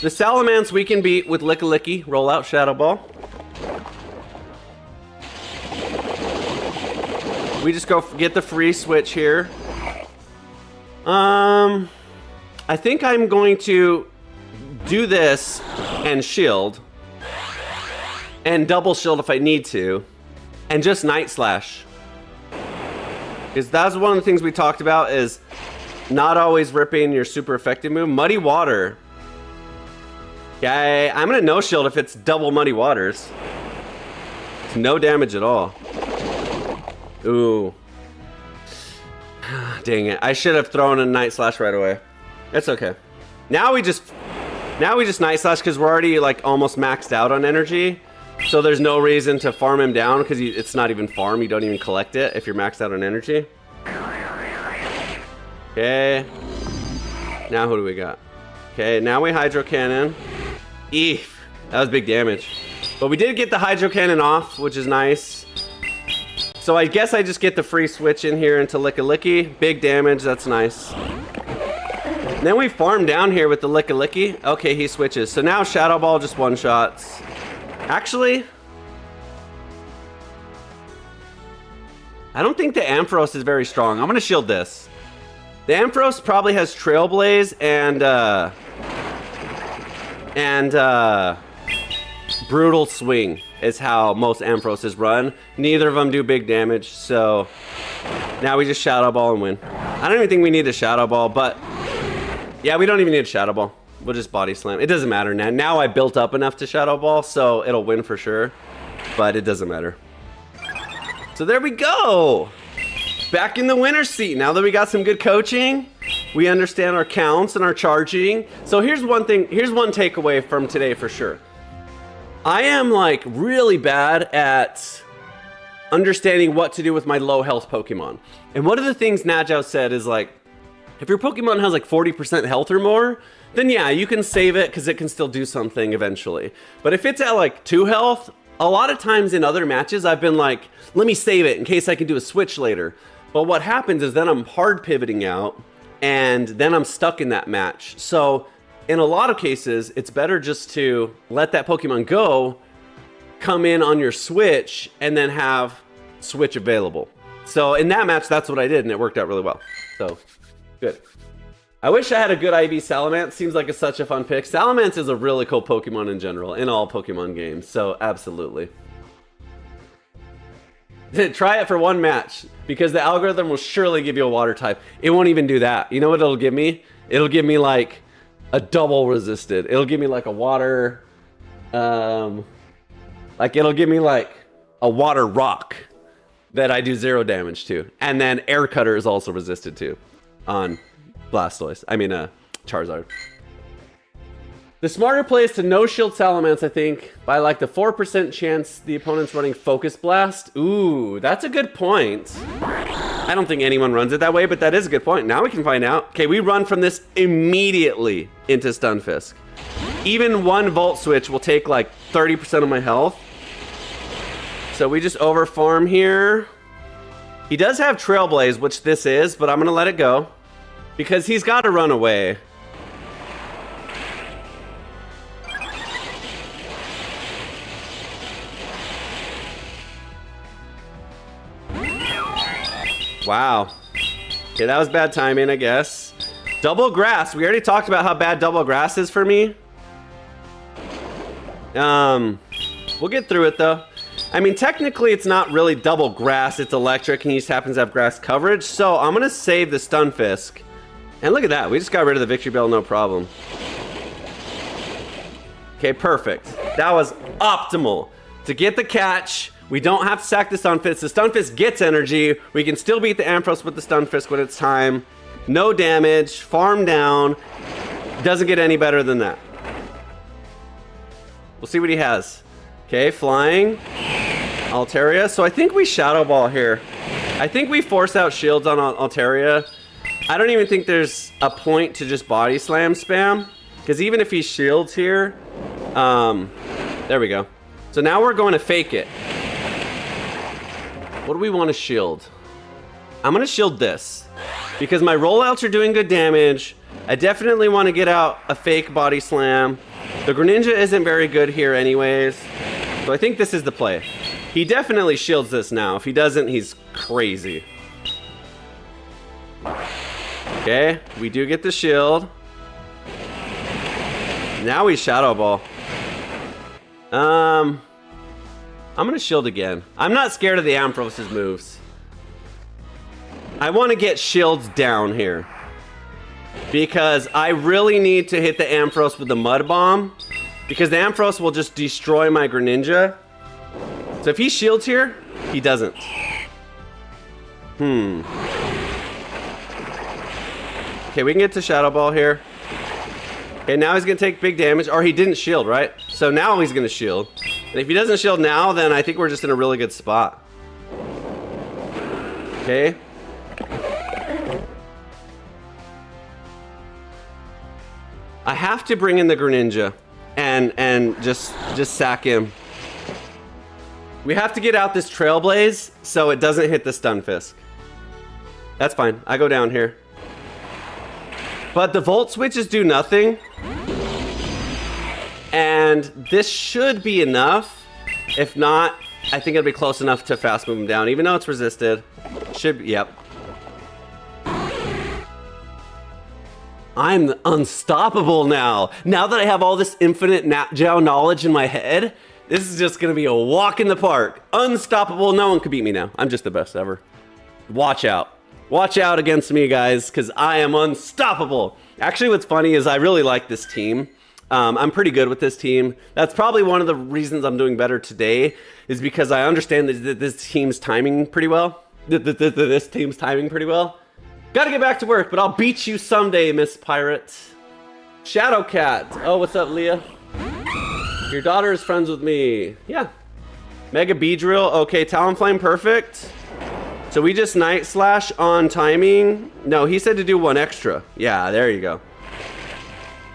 The Salamence we can beat with Lickilicky. Roll out Shadow Ball. We just go get the free switch here. I think I'm going to do this and shield. And double shield if I need to. And just Night Slash. Because that's one of the things we talked about is not always ripping your super effective move. Muddy Water. Okay, I'm gonna no shield if it's double Muddy Waters. It's no damage at all. Ooh. Dang it. I should have thrown a Night Slash right away. It's okay. Now we just Night Slash because we're already like almost maxed out on energy. So there's no reason to farm him down because it's not even farm. You don't even collect it if you're maxed out on energy. Okay. Now who do we got? Okay, now we Hydro Cannon. Eef. That was big damage. But we did get the Hydro Cannon off, which is nice. So I guess I just get the free switch in here into Lickilicky. Big damage, that's nice. And then we farm down here with the Lickilicky. Okay, he switches. So now Shadow Ball just one-shots. Actually, I don't think the Ampharos is very strong. I'm gonna shield this. The Ampharos probably has Trailblaze and Brutal Swing is how most Amphiroses run. Neither of them do big damage, so now we just Shadow Ball and win. I don't even think we need a Shadow Ball, but yeah, we don't even need a Shadow Ball. We'll just Body Slam. It doesn't matter now. Now I built up enough to Shadow Ball, so it'll win for sure, but it doesn't matter. So there we go. Back in the winner's seat. Now that we got some good coaching, we understand our counts and our charging. So here's one thing, here's one takeaway from today for sure. I am like really bad at understanding what to do with my low health Pokemon. And one of the things Najao said is like, if your Pokemon has like 40% health or more, then yeah, you can save it because it can still do something eventually. But if it's at like 2 health, a lot of times in other matches, I've been like, let me save it in case I can do a switch later. But what happens is then I'm hard pivoting out and then I'm stuck in that match. So in a lot of cases, it's better just to let that Pokemon go, come in on your switch, and then have switch available. So in that match, that's what I did, and it worked out really well. So, good. I wish I had a good IV Salamence. Seems like it's such a fun pick. Salamence is a really cool Pokemon in general, in all Pokemon games, so absolutely. Try it for one match, because the algorithm will surely give you a water type. It won't even do that. You know what it'll give me? It'll give me like a double resisted. It'll give me like a water, like it'll give me like a water rock that I do 0 damage to. And then Air Cutter is also resisted to on Blastoise. I mean, Charizard. The smarter play is to no shield Salamence, I think, by like the 4% chance the opponent's running Focus Blast. Ooh, that's a good point. I don't think anyone runs it that way, but that is a good point. Now we can find out. Okay, we run from this immediately into Stunfisk. Even one Volt Switch will take like 30% of my health. So we just over farm here. He does have Trailblaze, which this is, but I'm gonna let it go because he's got to run away. Wow. Okay, that was bad timing, I guess. Double Grass. We already talked about how bad Double Grass is for me. We'll get through it though. I mean, technically it's not really Double Grass, it's electric and he just happens to have grass coverage. So I'm gonna save the Stunfisk. And look at that, we just got rid of the Victory Bell, no problem. Okay, perfect. That was optimal. To get the catch, we don't have to sack the Stunfisk. The Stunfisk gets energy. We can still beat the Ampharos with the Stunfisk when it's time. No damage, farm down. Doesn't get any better than that. We'll see what he has. Okay, flying. Altaria. So I think we Shadow Ball here. I think we force out shields on Altaria. I don't even think there's a point to just Body Slam spam. Because even if he shields here, there we go. So now we're going to fake it. What do we want to shield? I'm going to shield this. Because my rollouts are doing good damage. I definitely want to get out a fake Body Slam. The Greninja isn't very good here anyways. So I think this is the play. He definitely shields this now. If he doesn't, he's crazy. Okay, we do get the shield. Now we Shadow Ball. I'm gonna shield again. I'm not scared of the Ampharos' moves. I want to get shields down here. Because I really need to hit the Ampharos with the Mud Bomb. Because the Ampharos will just destroy my Greninja. So if he shields here, he doesn't. Okay, we can get to Shadow Ball here. Okay, now he's gonna take big damage. Or he didn't shield, right? So now he's gonna shield. And if he doesn't shield now, then I think we're just in a really good spot. Okay. I have to bring in the Greninja and just sack him. We have to get out this Trailblaze so it doesn't hit the Stunfisk. That's fine. I go down here. But the Volt Switches do nothing. And this should be enough. If not, I think it'll be close enough to fast move him down. Even though it's resisted. Should be, yep. I'm unstoppable now. Now that I have all this infinite Nat-Geo knowledge in my head, this is just gonna be a walk in the park. Unstoppable, no one could beat me now. I'm just the best ever. Watch out. Watch out against me, guys, because I am unstoppable. Actually, what's funny is I really like this team. I'm pretty good with this team. That's probably one of the reasons I'm doing better today, is because I understand that this team's timing pretty well. This team's timing pretty well. Gotta get back to work, but I'll beat you someday, Miss Pirate. Shadowcat. Oh, what's up, Leah? Your daughter is friends with me. Yeah. Mega Beedrill. Okay, Talonflame, perfect. So we just Night Slash on timing. No, he said to do one extra. Yeah, there you go.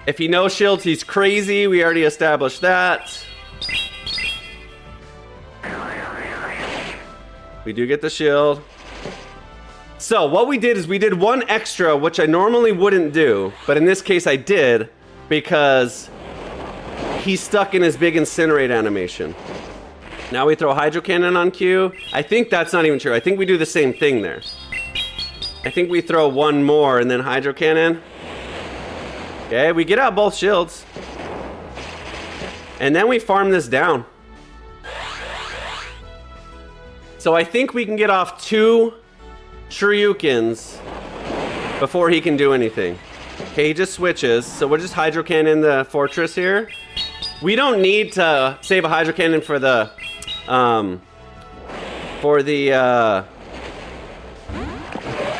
If he no shields, he's crazy. We already established that. We do get the shield. So what we did is we did one extra, which I normally wouldn't do, but in this case I did because he's stuck in his big Incinerate animation. Now we throw Hydro Cannon on cue. I think that's not even true. I think we do the same thing there. I think we throw one more and then Hydro Cannon. Okay, we get out both shields. And then we farm this down. So I think we can get off 2 Shoryukens before he can do anything. Okay, he just switches. So we'll just Hydro Cannon the Fortress here. We don't need to save a Hydro Cannon for the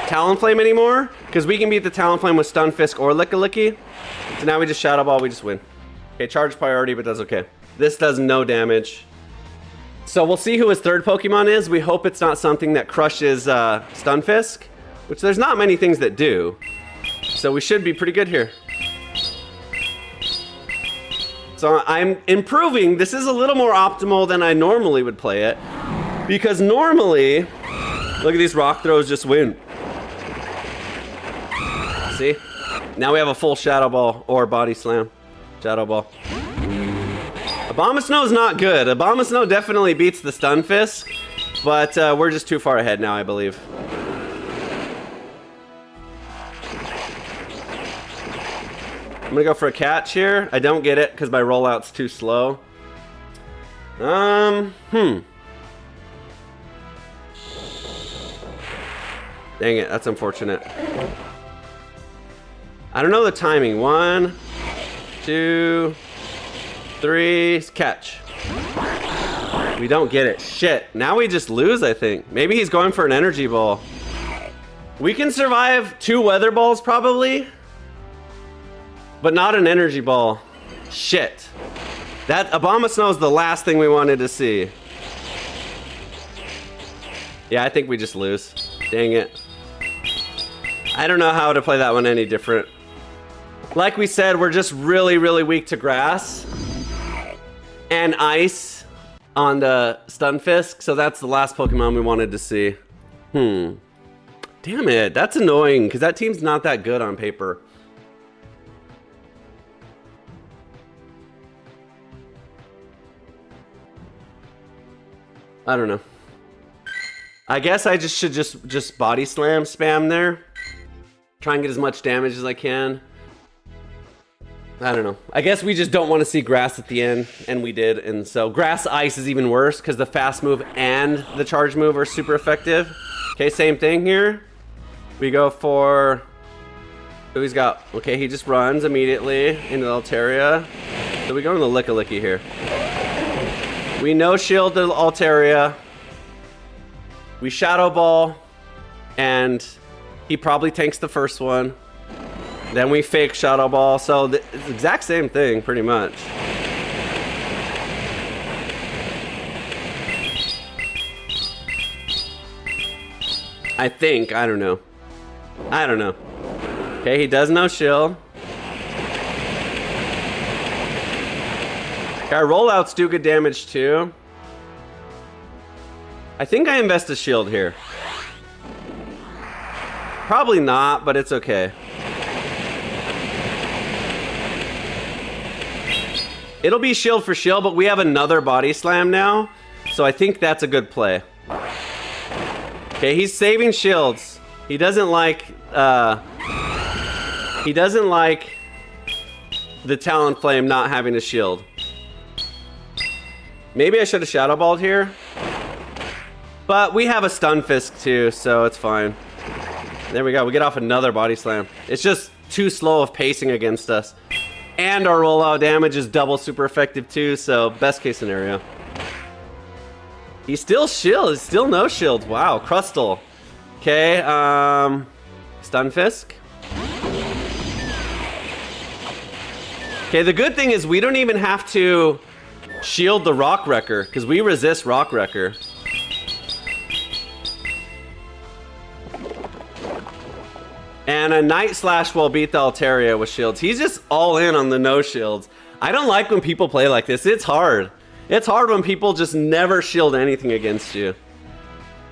Talonflame anymore, because we can beat the Talonflame with Stunfisk or Lickilicky. So now we just Shadow Ball, we just win. Okay, charge priority, but that's okay. This does no damage. So we'll see who his third Pokemon is. We hope it's not something that crushes Stunfisk, which there's not many things that do. So we should be pretty good here. So I'm improving. This is a little more optimal than I normally would play it. Because normally, look at these rock throws just win. See? Now we have a full Shadow Ball or Body Slam. Shadow Ball. Abomasnow is not good. Abomasnow definitely beats the Stunfisk, but we're just too far ahead now, I believe. I'm gonna go for a catch here. I don't get it because my rollout's too slow. Dang it, that's unfortunate. I don't know the timing. 1, 2, 3, catch. We don't get it. Shit. Now we just lose, I think. Maybe he's going for an energy ball. We can survive 2 weather balls probably, but not an energy ball. Shit. That Abomasnow is the last thing we wanted to see. Yeah, I think we just lose. Dang it. I don't know how to play that one any different. Like we said, we're just really, really weak to grass and ice on the Stunfisk, so that's the last Pokemon we wanted to see. Damn it, that's annoying, because that team's not that good on paper. I don't know. I guess I should just Body Slam spam there. Try and get as much damage as I can. I don't know. I guess we just don't want to see grass at the end, and we did. And so grass ice is even worse because the fast move and the charge move are super effective. Okay, same thing here. We go for... Oh, he's got... Okay, he just runs immediately into the Altaria. So we go into the Lickilicky here. We no shield the Altaria. We Shadow Ball. And he probably tanks the first one. Then we fake Shadow Ball, so the exact same thing, pretty much. I think, I don't know. I don't know. Okay, he does no shield. Our rollouts do good damage too. I think I invest a shield here. Probably not, but it's okay. It'll be shield for shield, but we have another Body Slam now, so I think that's a good play. Okay, he's saving shields. He doesn't like the Talonflame not having a shield. Maybe I should have Shadow Balled here, but we have a Stunfisk too, so it's fine. There we go. We get off another Body Slam. It's just too slow of pacing against us. And our rollout damage is double super effective too, so best case scenario. He's still shield, he's still no shield. Wow, Crustle. Okay, Stunfisk. Okay, the good thing is we don't even have to shield the Rock Wrecker, because we resist Rock Wrecker. And a Night Slash will beat the Altaria with shields. He's just all in on the no shields. I don't like when people play like this. It's hard. It's hard when people just never shield anything against you.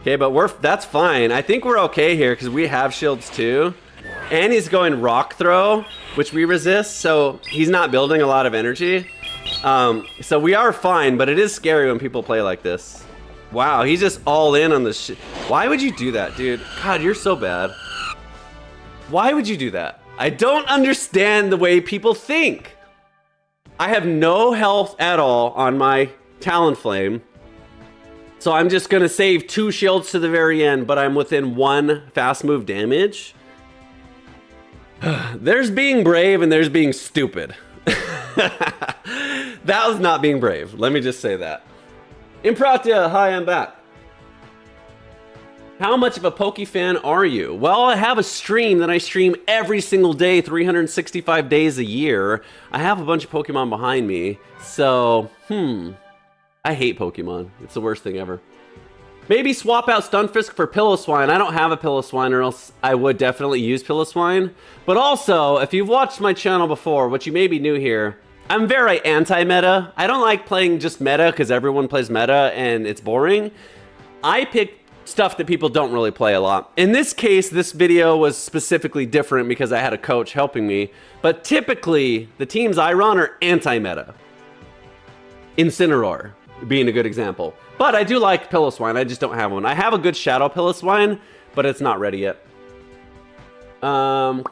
Okay, but that's fine. I think we're okay here because we have shields too. And he's going Rock Throw, which we resist, so he's not building a lot of energy. So we are fine, but it is scary when people play like this. Wow, he's just all in on the shit. Why would you do that, dude? God, you're so bad. Why would you do that? I don't understand the way people think. I have no health at all on my Talonflame. So I'm just gonna save 2 shields to the very end, but I'm within 1 fast move damage. There's being brave and there's being stupid. That was not being brave. Let me just say that. Impratia, hi, I'm back. How much of a Poke fan are you? Well, I have a stream that I stream every single day, 365 days a year. I have a bunch of Pokemon behind me, so, I hate Pokemon. It's the worst thing ever. Maybe swap out Stunfisk for Piloswine. I don't have a Piloswine, or else I would definitely use Piloswine. But also, if you've watched my channel before, which you may be new here, I'm very anti-meta. I don't like playing just meta because everyone plays meta and it's boring. I pick stuff that people don't really play a lot. In this case, this video was specifically different because I had a coach helping me. But typically, the teams I run are anti-meta. Incineroar being a good example. But I do like Piloswine, I just don't have one. I have a good Shadow Piloswine, but it's not ready yet. And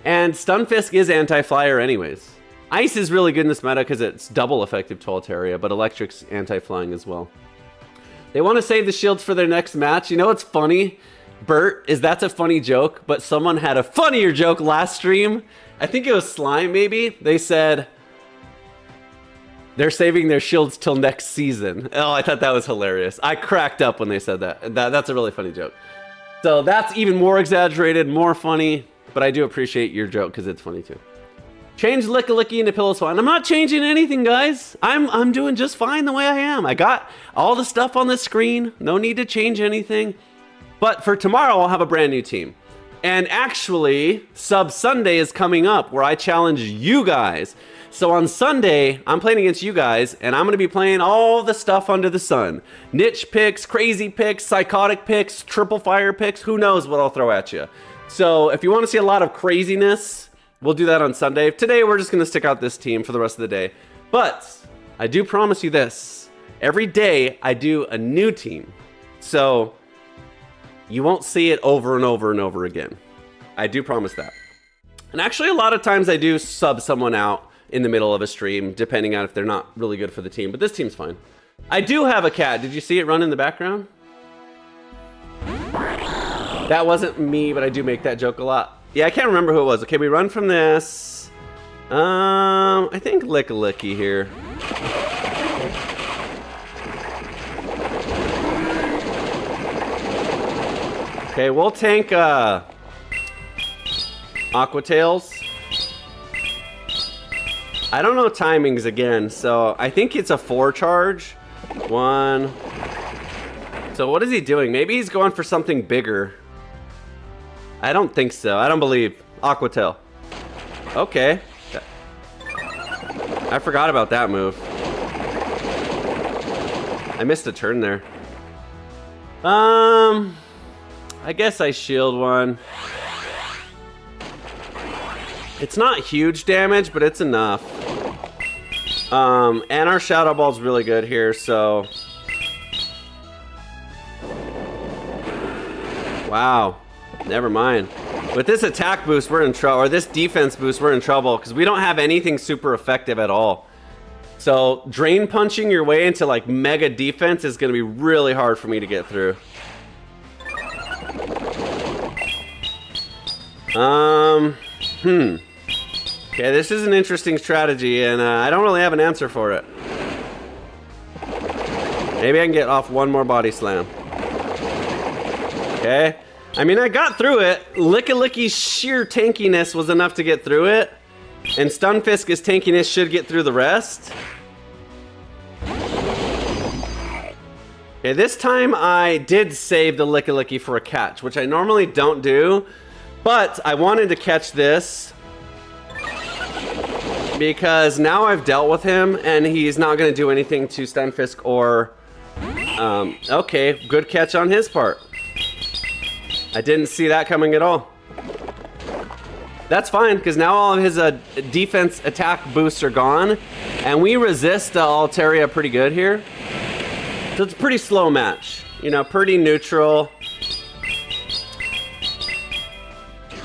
Stunfisk is anti-flyer anyways. Ice is really good in this meta because it's double effective to Altaria, but Electric's anti-flying as well. They want to save the shields for their next match. You know what's funny, Bert, is that's a funny joke, but someone had a funnier joke last stream. I think it was Slime, maybe. They said they're saving their shields till next season. Oh, I thought that was hilarious. I cracked up when they said that. That's a really funny joke. So that's even more exaggerated, more funny, but I do appreciate your joke because it's funny too. Change Lickilicky into Piloswine. I'm not changing anything, guys. I'm doing just fine the way I am. I got all the stuff on the screen. No need to change anything. But for tomorrow, I'll have a brand new team. And actually, Sub Sunday is coming up where I challenge you guys. So on Sunday, I'm playing against you guys, and I'm going to be playing all the stuff under the sun. Niche picks, crazy picks, psychotic picks, triple fire picks. Who knows what I'll throw at you. So if you want to see a lot of craziness, we'll do that on Sunday. Today, we're just going to stick out this team for the rest of the day. But I do promise you this. Every day, I do a new team. So you won't see it over and over and over again. I do promise that. And actually, a lot of times I do sub someone out in the middle of a stream, depending on if they're not really good for the team. But this team's fine. I do have a cat. Did you see it run in the background? That wasn't me, but I do make that joke a lot. Yeah, I can't remember who it was. Okay, we run from this. I think Lickilicky here. Okay, we'll tank Aqua Tails. I don't know timings again, so I think it's a 4 charge. 1. So what is he doing? Maybe he's going for something bigger. I don't think so. I don't believe. Aqua Tail. Okay. I forgot about that move. I missed a turn there. I guess I shield one. It's not huge damage, but it's enough. And our Shadow Ball's really good here, so... Wow. Never mind. With this attack boost, we're in trouble. Or this defense boost, we're in trouble. Because we don't have anything super effective at all. So, drain punching your way into, like, mega defense is going to be really hard for me to get through. Okay, this is an interesting strategy, and I don't really have an answer for it. Maybe I can get off one more body slam. Okay. I mean, I got through it. Lickilicky's sheer tankiness was enough to get through it. And Stunfisk's tankiness should get through the rest. Okay, this time I did save the Lickilicky for a catch, which I normally don't do. But I wanted to catch this because now I've dealt with him and he's not going to do anything to Stunfisk or... okay, good catch on his part. I didn't see that coming at all. That's fine, because now all of his defense attack boosts are gone, and we resist Altaria pretty good here. So it's a pretty slow match. You know, pretty neutral.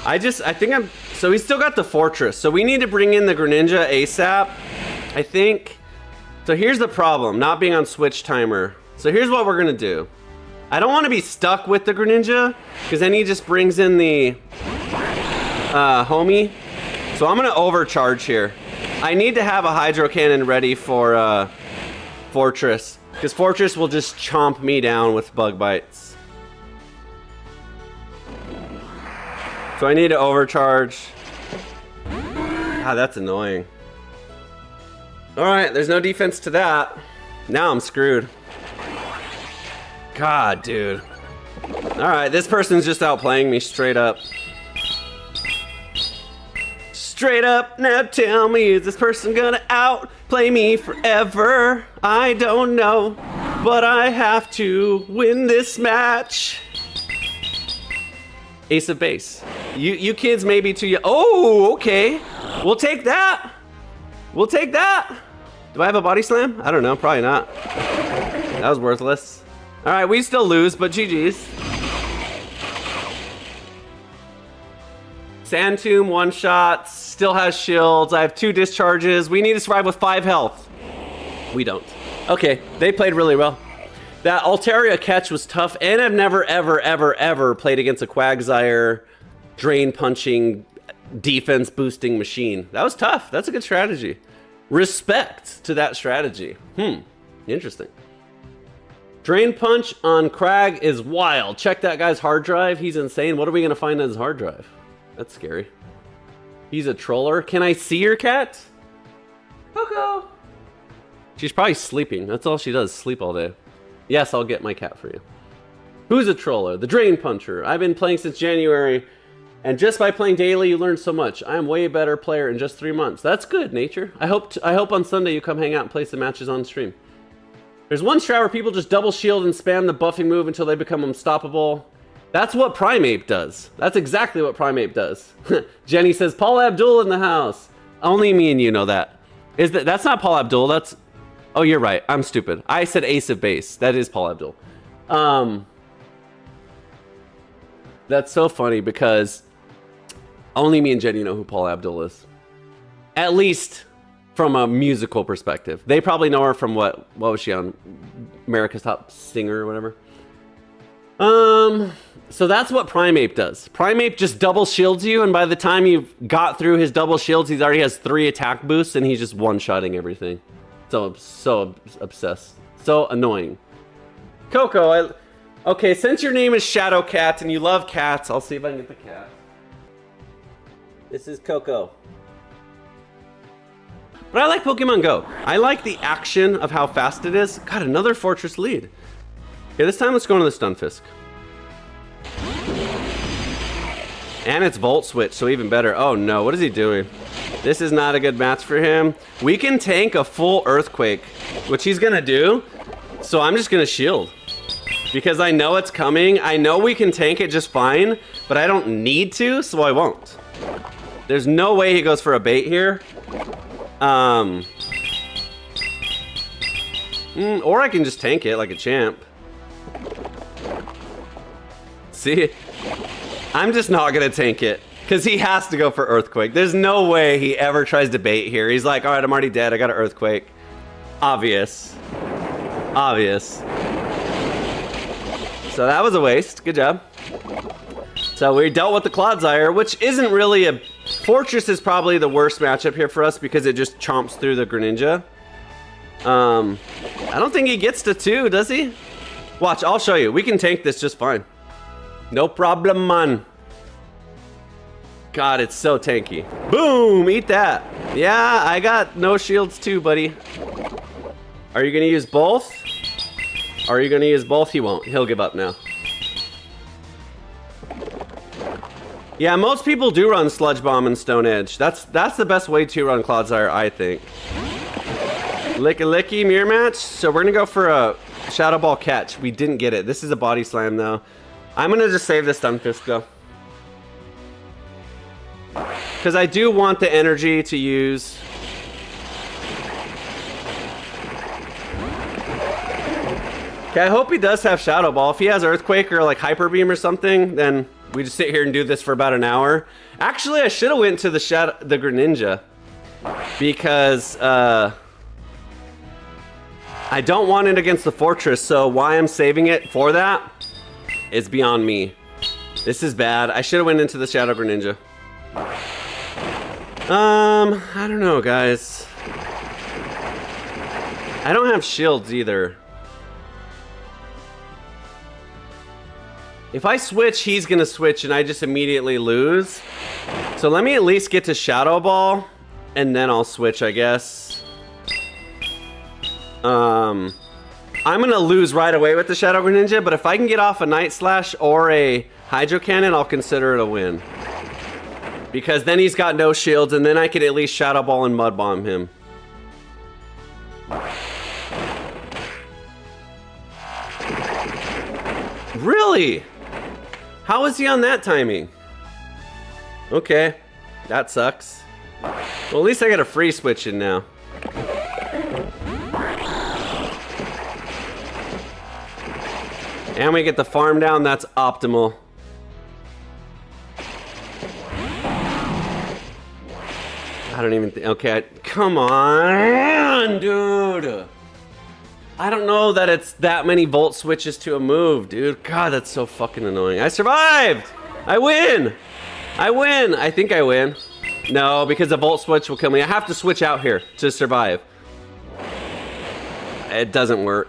I think I'm... So he's still got the Fortress, so we need to bring in the Greninja ASAP, I think. So here's the problem, not being on Switch timer. So here's what we're going to do. I don't want to be stuck with the Greninja, because then he just brings in the homie. So I'm going to overcharge here. I need to have a Hydro Cannon ready for Fortress, because Fortress will just chomp me down with Bug Bites. So I need to overcharge. God, that's annoying. Alright, there's no defense to that. Now I'm screwed. God, dude. Alright, this person's just outplaying me straight up. Straight up, now tell me, is this person gonna outplay me forever? I don't know, but I have to win this match. Ace of base. You kids may be too young. Oh, okay. We'll take that. We'll take that. Do I have a body slam? I don't know, probably not. That was worthless. All right, we still lose, but GG's. Sand Tomb, one shot, still has shields. I have 2 discharges. We need to survive with 5 health. We don't. Okay, they played really well. That Altaria catch was tough, and I've never, ever played against a Quagsire drain punching, defense boosting machine. That was tough. That's a good strategy. Respect to that strategy. Interesting. Drain punch on Crag is wild. Check that guy's hard drive. He's insane. What are we gonna find on his hard drive? That's scary. He's a troller. Can I see your cat? Coco. She's probably sleeping. That's all she does, sleep all day. Yes, I'll get my cat for you. Who's a troller? The Drain Puncher. I've been playing since January, and just by playing daily, you learn so much. I am way better player in just 3 months. That's good, Nature. I hope on Sunday you come hang out and play some matches on stream. There's one strat where people just double shield and spam the buffing move until they become unstoppable. That's what Primeape does. That's exactly what Primeape does. Jenny says, Paul Abdul in the house. Only me and you know that. That's not Paul Abdul, that's... Oh, you're right. I'm stupid. I said Ace of Base. That is Paul Abdul. That's so funny because only me and Jenny know who Paul Abdul is. At least from a musical perspective. They probably know her from what was she on? America's Top Singer or whatever. So that's what Primeape does. Primeape just double shields you, and by the time you've got through his double shields, he already has 3 attack boosts, and he's just one-shotting everything. So obsessed. So annoying. Coco, okay, since your name is Shadow Cat and you love cats, I'll see if I can get the cat. This is Coco. But I like Pokemon Go. I like the action of how fast it is. God, another Fortress lead. Okay, this time let's go into the Stunfisk. And it's Volt Switch, so even better. Oh no, what is he doing? This is not a good match for him. We can tank a full Earthquake, which he's gonna do. So I'm just gonna shield. Because I know it's coming. I know we can tank it just fine, but I don't need to, so I won't. There's no way he goes for a bait here. Or I can just tank it like a champ. See? I'm just not gonna tank it. Because he has to go for Earthquake. There's no way he ever tries to bait here. He's like, alright, I'm already dead. I got an Earthquake. Obvious. Obvious. So that was a waste. Good job. So we dealt with the Clodsire, which isn't really a... Fortress is probably the worst matchup here for us because it just chomps through the Greninja. I don't think he gets to 2, does he? Watch, I'll show you. We can tank this just fine. No problem, man. God, it's so tanky. Boom! Eat that. Yeah, I got no shields too, buddy. Are you gonna use both? Are you gonna use both? He won't. He'll give up now. Yeah, most people do run Sludge Bomb and Stone Edge. That's the best way to run Clodsire, I think. Licky mirror match. So we're gonna go for a Shadow Ball catch. We didn't get it. This is a body slam though. I'm gonna just save the Stunfisk though. Because I do want the energy to use. Okay, I hope he does have Shadow Ball. If he has Earthquake or like Hyper Beam or something, then we just sit here and do this for about an hour. Actually, I should have went to the Greninja. Because I don't want it against the Fortress, so why I'm saving it for that is beyond me. This is bad. I should have went into the Shadow Greninja. I don't know, guys. I don't have shields either. If I switch, he's gonna switch and I just immediately lose. So let me at least get to Shadow Ball and then I'll switch, I guess. I'm gonna lose right away with the Shadow Greninja, but if I can get off a Night Slash or a Hydro Cannon, I'll consider it a win. Because then he's got no shields and then I can at least Shadow Ball and Mud Bomb him. Really? How is he on that timing? Okay, that sucks. Well, at least I got a free switch in now. And we get the farm down, that's optimal. I don't even think, okay, come on, dude. I don't know that it's that many volt switches to a move, dude. God, that's so fucking annoying. I survived! I win! I win! I think I win. No, because the volt switch will kill me. I have to switch out here to survive. It doesn't work.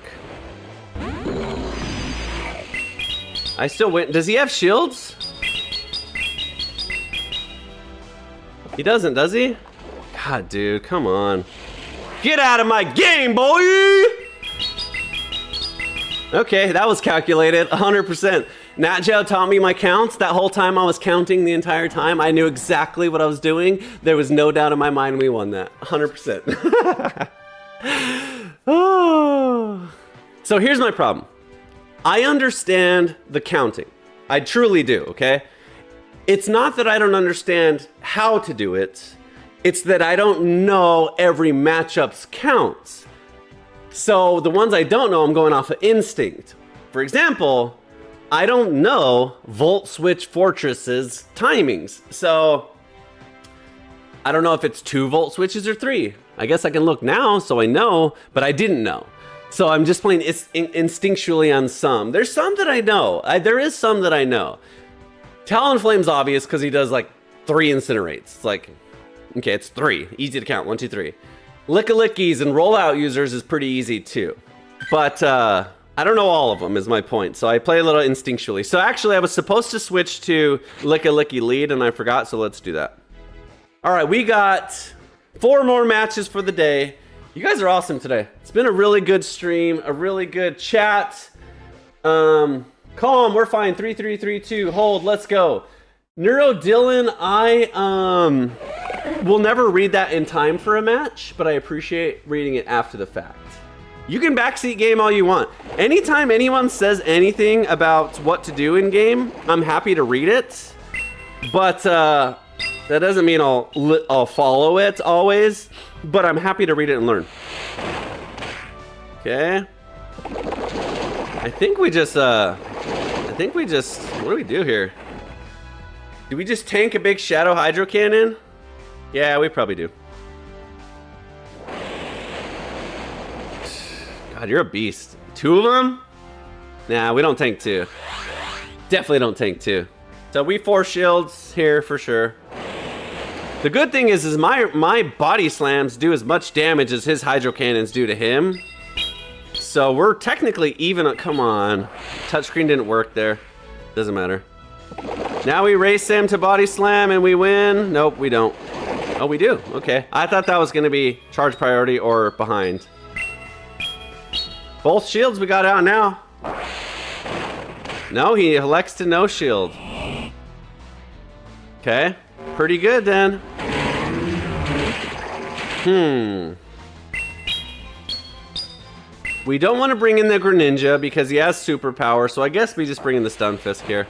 I still win. Does he have shields? He doesn't, does he? God, dude, come on. Get out of my game, boy! Okay, that was calculated, 100%. Nat Geo taught me my counts. That whole time I was counting the entire time. I knew exactly what I was doing. There was no doubt in my mind we won that, 100%. Oh. So here's my problem. I understand the counting. I truly do, okay? It's not that I don't understand how to do it. It's that I don't know every matchup's counts. So the ones I don't know, I'm going off of instinct. For example, I don't know Volt Switch Fortress's timings. So I don't know if it's 2 Volt Switches or 3. I guess I can look now so I know, but I didn't know. So I'm just playing instinctually on some. There's some that I know. There is some that I know. Talonflame's obvious because he does like 3 Incinerates. It's like, okay, it's 3. Easy to count, 1, 2, 3. Lickilickies and rollout users is pretty easy too. But I don't know all of them is my point. So I play a little instinctually. So actually I was supposed to switch to Lickilicky lead and I forgot, so let's do that. All right, we got 4 more matches for the day. You guys are awesome today. It's been a really good stream, a really good chat. Calm, we're fine. 3, 3, 3, 2, hold, let's go. Neuro Dylan, I will never read that in time for a match, but I appreciate reading it after the fact. You can backseat game all you want. Anytime anyone says anything about what to do in game, I'm happy to read it. But that doesn't mean I'll follow it always, but I'm happy to read it and learn. Okay. I think we just, what do we do here? Do we just tank a big Shadow Hydro Cannon? Yeah, we probably do. God, you're a beast. 2 of them? Nah, we don't tank 2. Definitely don't tank 2. So we 4 shields here for sure. The good thing is my body slams do as much damage as his Hydro Cannons do to him. So we're technically even. Come on. Touchscreen didn't work there. Doesn't matter. Now we race him to body slam and we win. Nope, we don't. Oh, we do. Okay. I thought that was going to be charge priority or behind. Both shields we got out now. No, he elects to no shield. Okay. Pretty good then. We don't want to bring in the Greninja because he has superpower, so I guess we just bring in the Stunfisk here.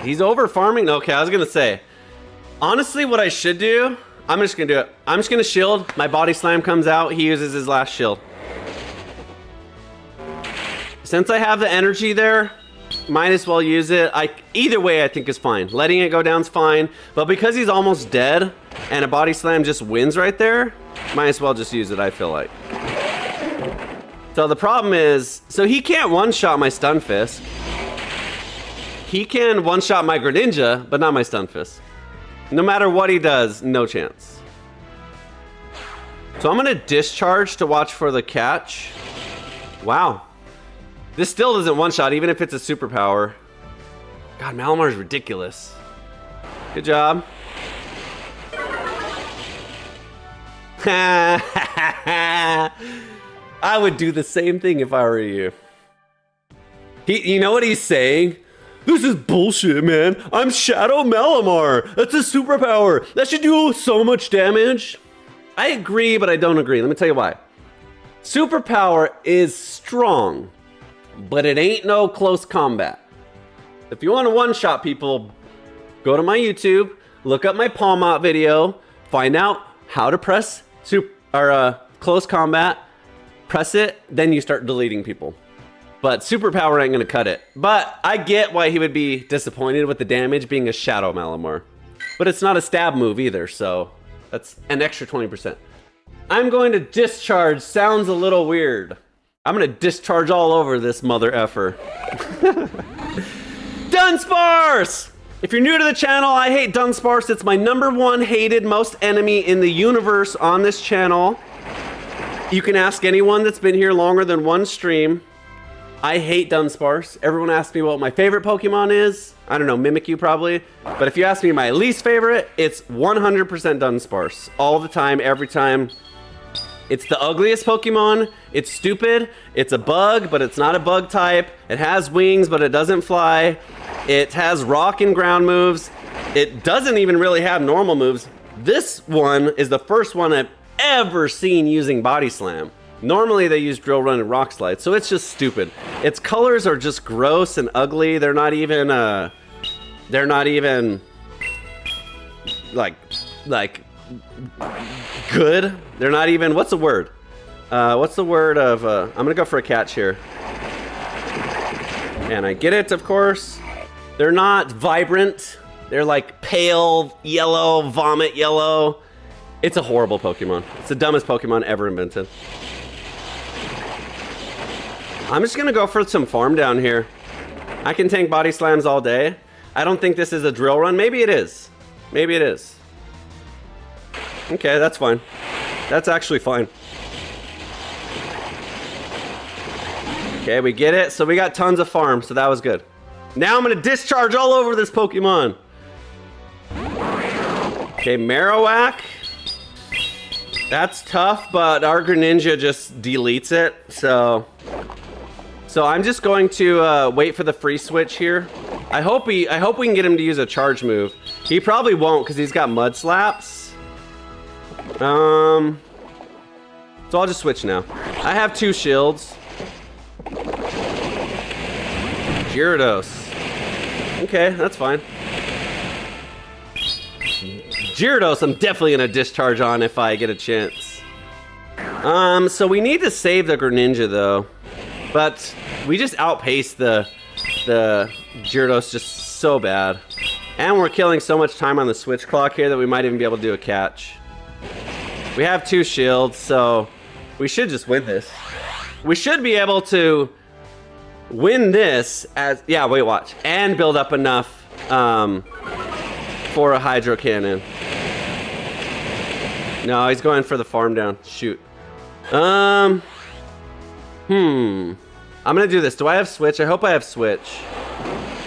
He's over farming? Okay, I was gonna say. Honestly, what I should do, I'm just gonna do it. I'm just gonna shield. My body slam comes out. He uses his last shield. Since I have the energy there, might as well use it. Either way, I think is fine. Letting it go down is fine. But because he's almost dead and a body slam just wins right there, might as well just use it, I feel like. So the problem is, so he can't one-shot my Stunfisk. He can one-shot my Greninja, but not my Stunfisk. No matter what he does, no chance. So I'm gonna discharge to watch for the catch. Wow. This still doesn't one-shot, even if it's a superpower. God, Malamar is ridiculous. Good job. I would do the same thing if I were you. You know what he's saying? This is bullshit, man. I'm Shadow Malamar. That's a superpower. That should do so much damage. I agree, but I don't agree. Let me tell you why. Superpower is strong, but it ain't no close combat. If you want to one-shot people, go to my YouTube, look up my palm out video, find out how to press close combat, press it, then you start deleting people. But superpower ain't gonna cut it. But I get why he would be disappointed with the damage being a Shadow Malamar. But it's not a stab move either, so that's an extra 20%. I'm going to discharge. Sounds a little weird. I'm gonna discharge all over this mother effer. Dunsparce! If you're new to the channel, I hate Dunsparce. It's my #1 hated most enemy in the universe on this channel. You can ask anyone that's been here longer than one stream. I hate Dunsparce. Everyone asks me what my favorite Pokemon is. I don't know, Mimikyu probably. But if you ask me my least favorite, it's 100% Dunsparce. All the time, every time. It's the ugliest Pokemon. It's stupid. It's a bug, but it's not a bug type. It has wings, but it doesn't fly. It has rock and ground moves. It doesn't even really have normal moves. This one is the first one I've ever seen using Body Slam. Normally they use Drill Run and Rock Slide, so it's just stupid. Its colors are just gross and ugly. They're not even like good. They're not even, what's the word? What's the word of, I'm gonna go for a catch here. And I get it, of course. They're not vibrant. They're like pale yellow, vomit yellow. It's a horrible Pokemon. It's the dumbest Pokemon ever invented. I'm just gonna go for some farm down here. I can tank Body Slams all day. I don't think this is a Drill Run. Maybe it is. Maybe it is. Okay, that's fine. That's actually fine. Okay, we get it. So we got tons of farm, so that was good. Now I'm gonna discharge all over this Pokemon. Okay, Marowak. That's tough, but our Greninja just deletes it, so I'm just going to wait for the free switch here. I hope we can get him to use a charge move. He probably won't because he's got Mud Slaps. So I'll just switch now. I have 2 shields. Gyarados. Okay, that's fine. Gyarados, I'm definitely gonna discharge on if I get a chance. So we need to save the Greninja though, but we just outpaced the Gyarados just so bad, and we're killing so much time on the switch clock here that we might even be able to do a catch. We have 2 shields, so we should just win this. We should be able to win this as, yeah, wait, watch, and build up enough for a Hydro Cannon. No, he's going for the farm down. Shoot. I'm gonna do this. Do I have switch? I hope I have switch.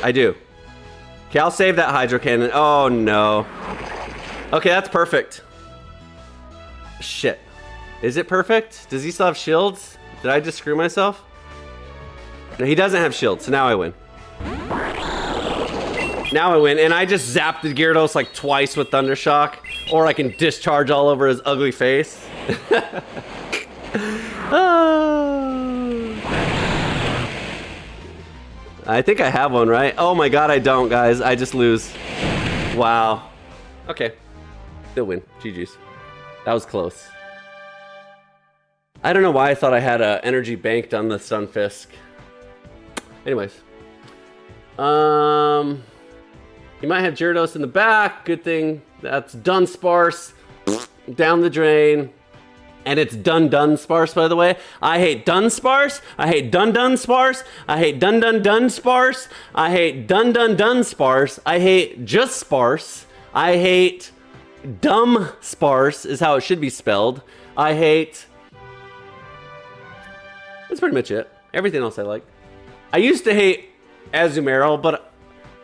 I do. Okay, I'll save that Hydro Cannon. Oh no. Okay, that's perfect. Shit. Is it perfect? Does he still have shields? Did I just screw myself? No, he doesn't have shields, so now I win. Now I win, and I just zapped the Gyarados like twice with Thunder Shock, or I can discharge all over his ugly face. I think I have one, right? Oh my god, I don't, guys. I just lose. Wow. Okay. Still win. GG's. That was close. I don't know why I thought I had energy banked on the Stunfisk. Anyways. You might have Gyarados in the back. Good thing that's Dunsparce. Down the drain. And it's Dunsparce, by the way. I hate Dunsparce. I hate Dunsparce. I hate Dunsparce. I hate Dunsparce. I hate just Sparse. I hate Dumb Sparse is how it should be spelled. I hate That's pretty much it. Everything else I like. I used to hate Azumarill, but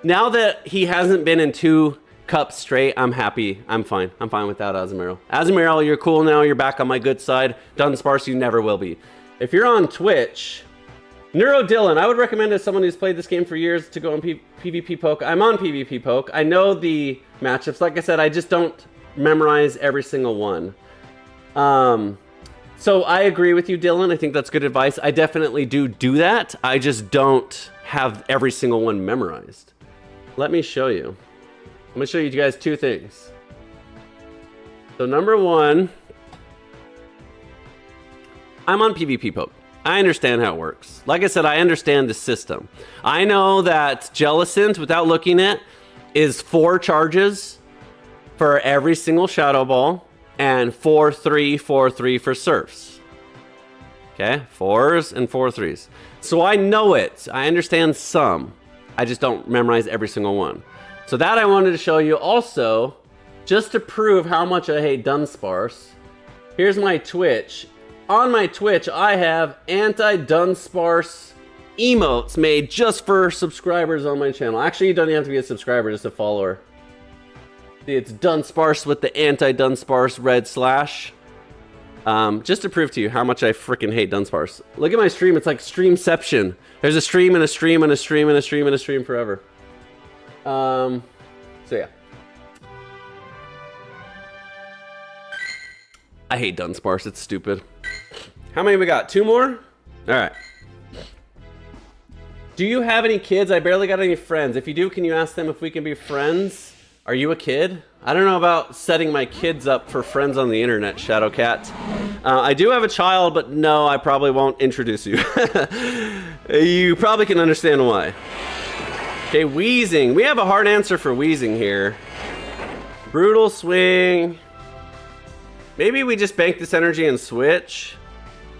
now that he hasn't been in 2 cups straight, I'm happy. I'm fine. I'm fine without Azumarill. Azumarill, you're cool now. You're back on my good side. Dunsparce, you never will be. If you're on Twitch, Neuro Dylan, I would recommend as someone who's played this game for years to go on PvP Poke. I'm on PvP Poke. I know the matchups. Like I said, I just don't memorize every single one. So I agree with you, Dylan. I think that's good advice. I definitely do that. I just don't have every single one memorized. Let me show you. I'm gonna show you guys 2 things. So number 1, I'm on PvP Poke. I understand how it works. Like I said, I understand the system. I know that Jellicent, without looking at, is 4 charges for every single Shadow Ball, and 4-3, 4-3 for Surfs. Okay, 4s and 4-3s. So I know it. I understand some. I just don't memorize every single one. So that I wanted to show you. Also, just to prove how much I hate Dunsparce, here's my Twitch. On my Twitch, I have anti-Dunsparce emotes made just for subscribers on my channel. Actually, you don't even have to be a subscriber, just a follower. See, it's Dunsparce with the anti-Dunsparce red slash. Just to prove to you how much I freaking hate Dunsparce. Look at my stream, it's like Streamception. There's a stream and a stream and a stream and a stream and a stream forever. So yeah. I hate Dunsparce, it's stupid. How many we got? 2 more? Alright. Do you have any kids? I barely got any friends. If you do, can you ask them if we can be friends? Are you a kid? I don't know about setting my kids up for friends on the internet, Shadowcat. I do have a child, but no, I probably won't introduce you. You probably can understand why. Okay, Wheezing. We have a hard answer for Wheezing here. Brutal Swing. Maybe we just bank this energy and switch.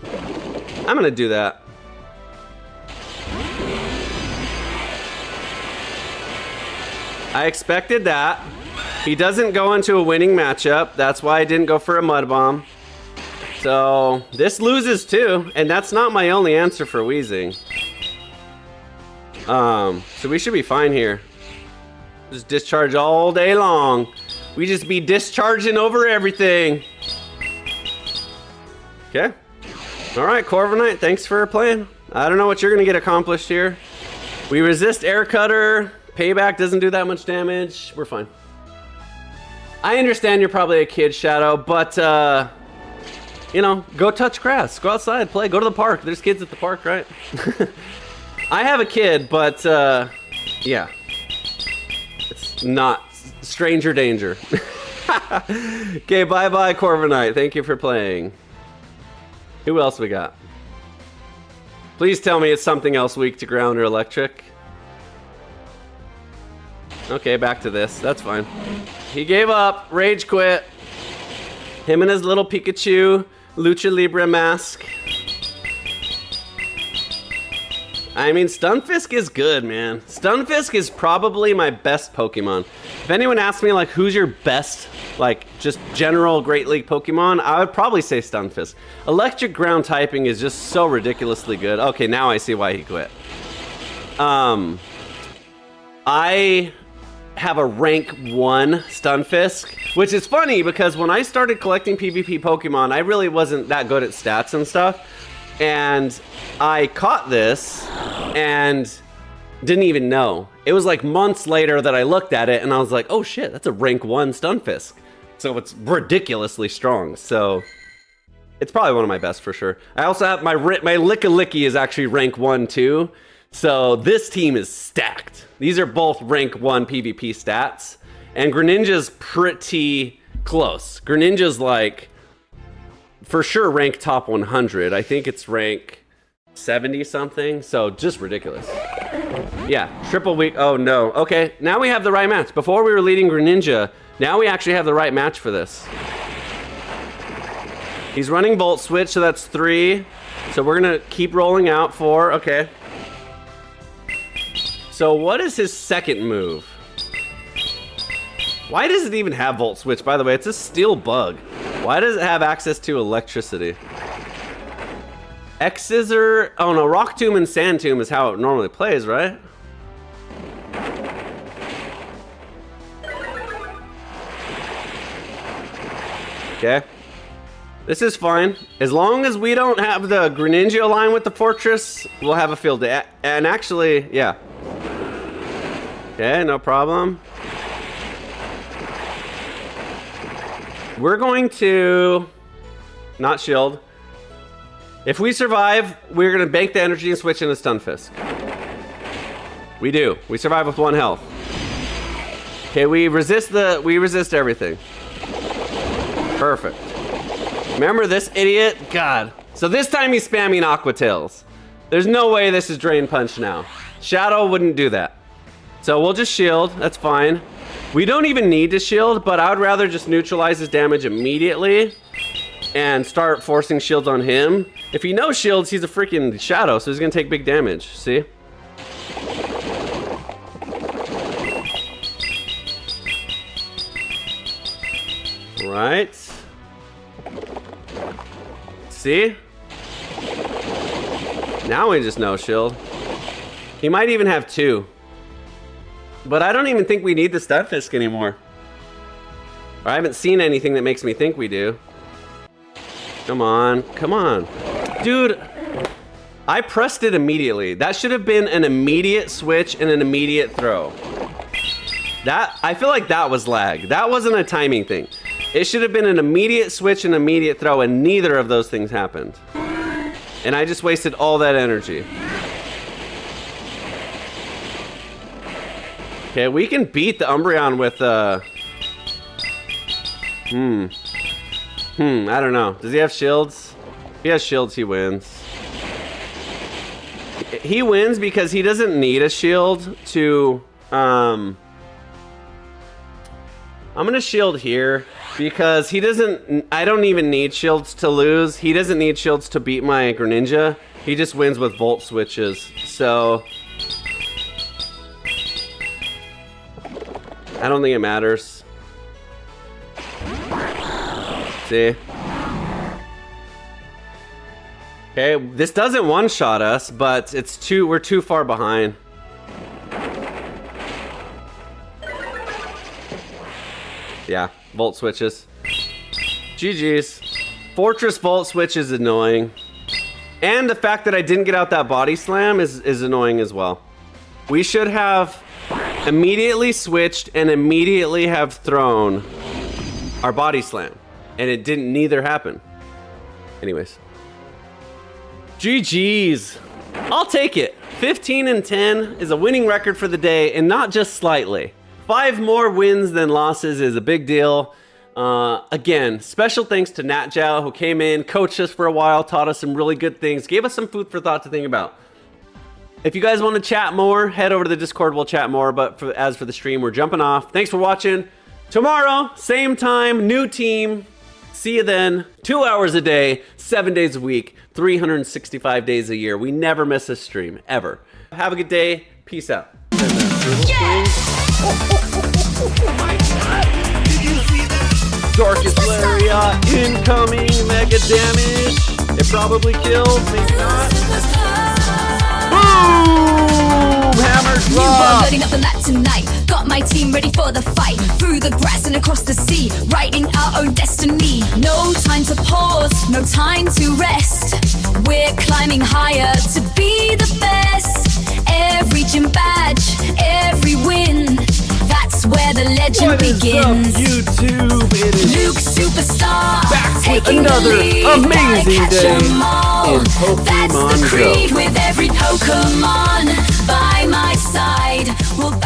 I'm gonna do that. I expected that. He doesn't go into a winning matchup. That's why I didn't go for a Mud Bomb. So this loses too, and that's not my only answer for Wheezing. So we should be fine here. Just discharge all day long. We just be discharging over everything. Okay. All right, Corviknight, thanks for playing. I don't know what you're gonna get accomplished here. We resist Air Cutter. Payback doesn't do that much damage. We're fine. I understand you're probably a kid, Shadow, but you know, go touch grass, go outside, play, go to the park. There's kids at the park, right? I have a kid, but yeah, it's not stranger danger. Okay, bye-bye, Corviknight. Thank you for playing. Who else we got? Please tell me it's something else weak to ground or electric. Okay, back to this. That's fine. He gave up. Rage quit. Him and his little Pikachu Lucha Libre mask. I mean, Stunfisk is good, man. Stunfisk is probably my best Pokemon. If anyone asks me, like, who's your best, like, just general Great League Pokemon, I would probably say Stunfisk. Electric ground typing is just so ridiculously good. Okay, now I see why he quit. I have a rank 1 Stunfisk, which is funny because when I started collecting PvP Pokemon, I really wasn't that good at stats and stuff. And I caught this and didn't even know. It was like months later that I looked at it and I was like, oh shit, that's a rank 1 Stunfisk. So it's ridiculously strong. So it's probably one of my best for sure. I also have my Lickilicky is actually rank 1 too. So this team is stacked. These are both rank 1 PvP stats. And Greninja's pretty close. Greninja's like, for sure rank top 100. I think it's rank 70 something. So just ridiculous. Yeah, triple weak. Oh no. Okay, now we have the right match. Before we were leading Greninja, now we actually have the right match for this. He's running Volt Switch, so that's 3. So we're gonna keep rolling out 4. Okay. So what is his second move? Why does it even have Volt Switch, by the way? It's a steel bug. Why does it have access to electricity? X Scissor. Oh no, Rock Tomb and Sand Tomb is how it normally plays, right? Okay. This is fine. As long as we don't have the Greninja align with the fortress, we'll have a field day. And actually, yeah. Okay, no problem. We're going to not shield. If we survive, we're gonna bank the energy and switch into Stunfisk. We do. We survive with 1 health. Okay, we resist everything. Perfect. Remember this idiot? God. So this time he's spamming Aqua Tails. There's no way this is Drain Punch now. Shadow wouldn't do that. So we'll just shield, that's fine. We don't even need to shield, but I would rather just neutralize his damage immediately and start forcing shields on him. If he knows shields, he's a freaking Shadow, so he's gonna take big damage, see? Right. See? Now we just know shield. He might even have 2. But I don't even think we need the Stunfisk anymore. Or I haven't seen anything that makes me think we do. Come on, come on. Dude, I pressed it immediately. That should have been an immediate switch and an immediate throw. I feel like that was lag. That wasn't a timing thing. It should have been an immediate switch and immediate throw, and neither of those things happened. And I just wasted all that energy. Okay, we can beat the Umbreon with, I don't know. Does he have shields? If he has shields, he wins. He wins because he doesn't need a shield to, I'm gonna shield here because he doesn't, I don't even need shields to lose. He doesn't need shields to beat my Greninja. He just wins with Volt switches. So I don't think it matters. See? Okay, this doesn't one-shot us, but we're too far behind. Yeah, Volt switches. GG's. Fortress Volt switch is annoying. And the fact that I didn't get out that body slam is annoying as well. We should have immediately switched and immediately have thrown our body slam. And it didn't neither happen. Anyways. GG's. I'll take it. 15 and 10 is a winning record for the day, and not just slightly. 5 more wins than losses is a big deal. Again, special thanks to NatJow, who came in, coached us for a while, taught us some really good things, gave us some food for thought to think about. If you guys want to chat more, head over to the Discord, we'll chat more, but as for the stream, we're jumping off. Thanks for watching. Tomorrow, same time, new team. See you then. 2 hours a day, 7 days a week, 365 days a year. We never miss a stream, ever. Have a good day. Peace out. Yeah! Oh my god! Did you see that? Darkest Lariat incoming, mega damage. It probably kills, maybe not. Boom! Hammer drop! Loading up the map tonight. Got my team ready for the fight. Through the grass and across the sea. Writing our own destiny. No time to pause, no time to rest. We're climbing higher to be the best. Every gym badge, every win. That's where the legend begins. YouTube? It is Luke Superstar, back with taking another the lead, amazing gotta catch day 'em all. in Pokémon That's the creed Go. with every Pokemon by my side. We'll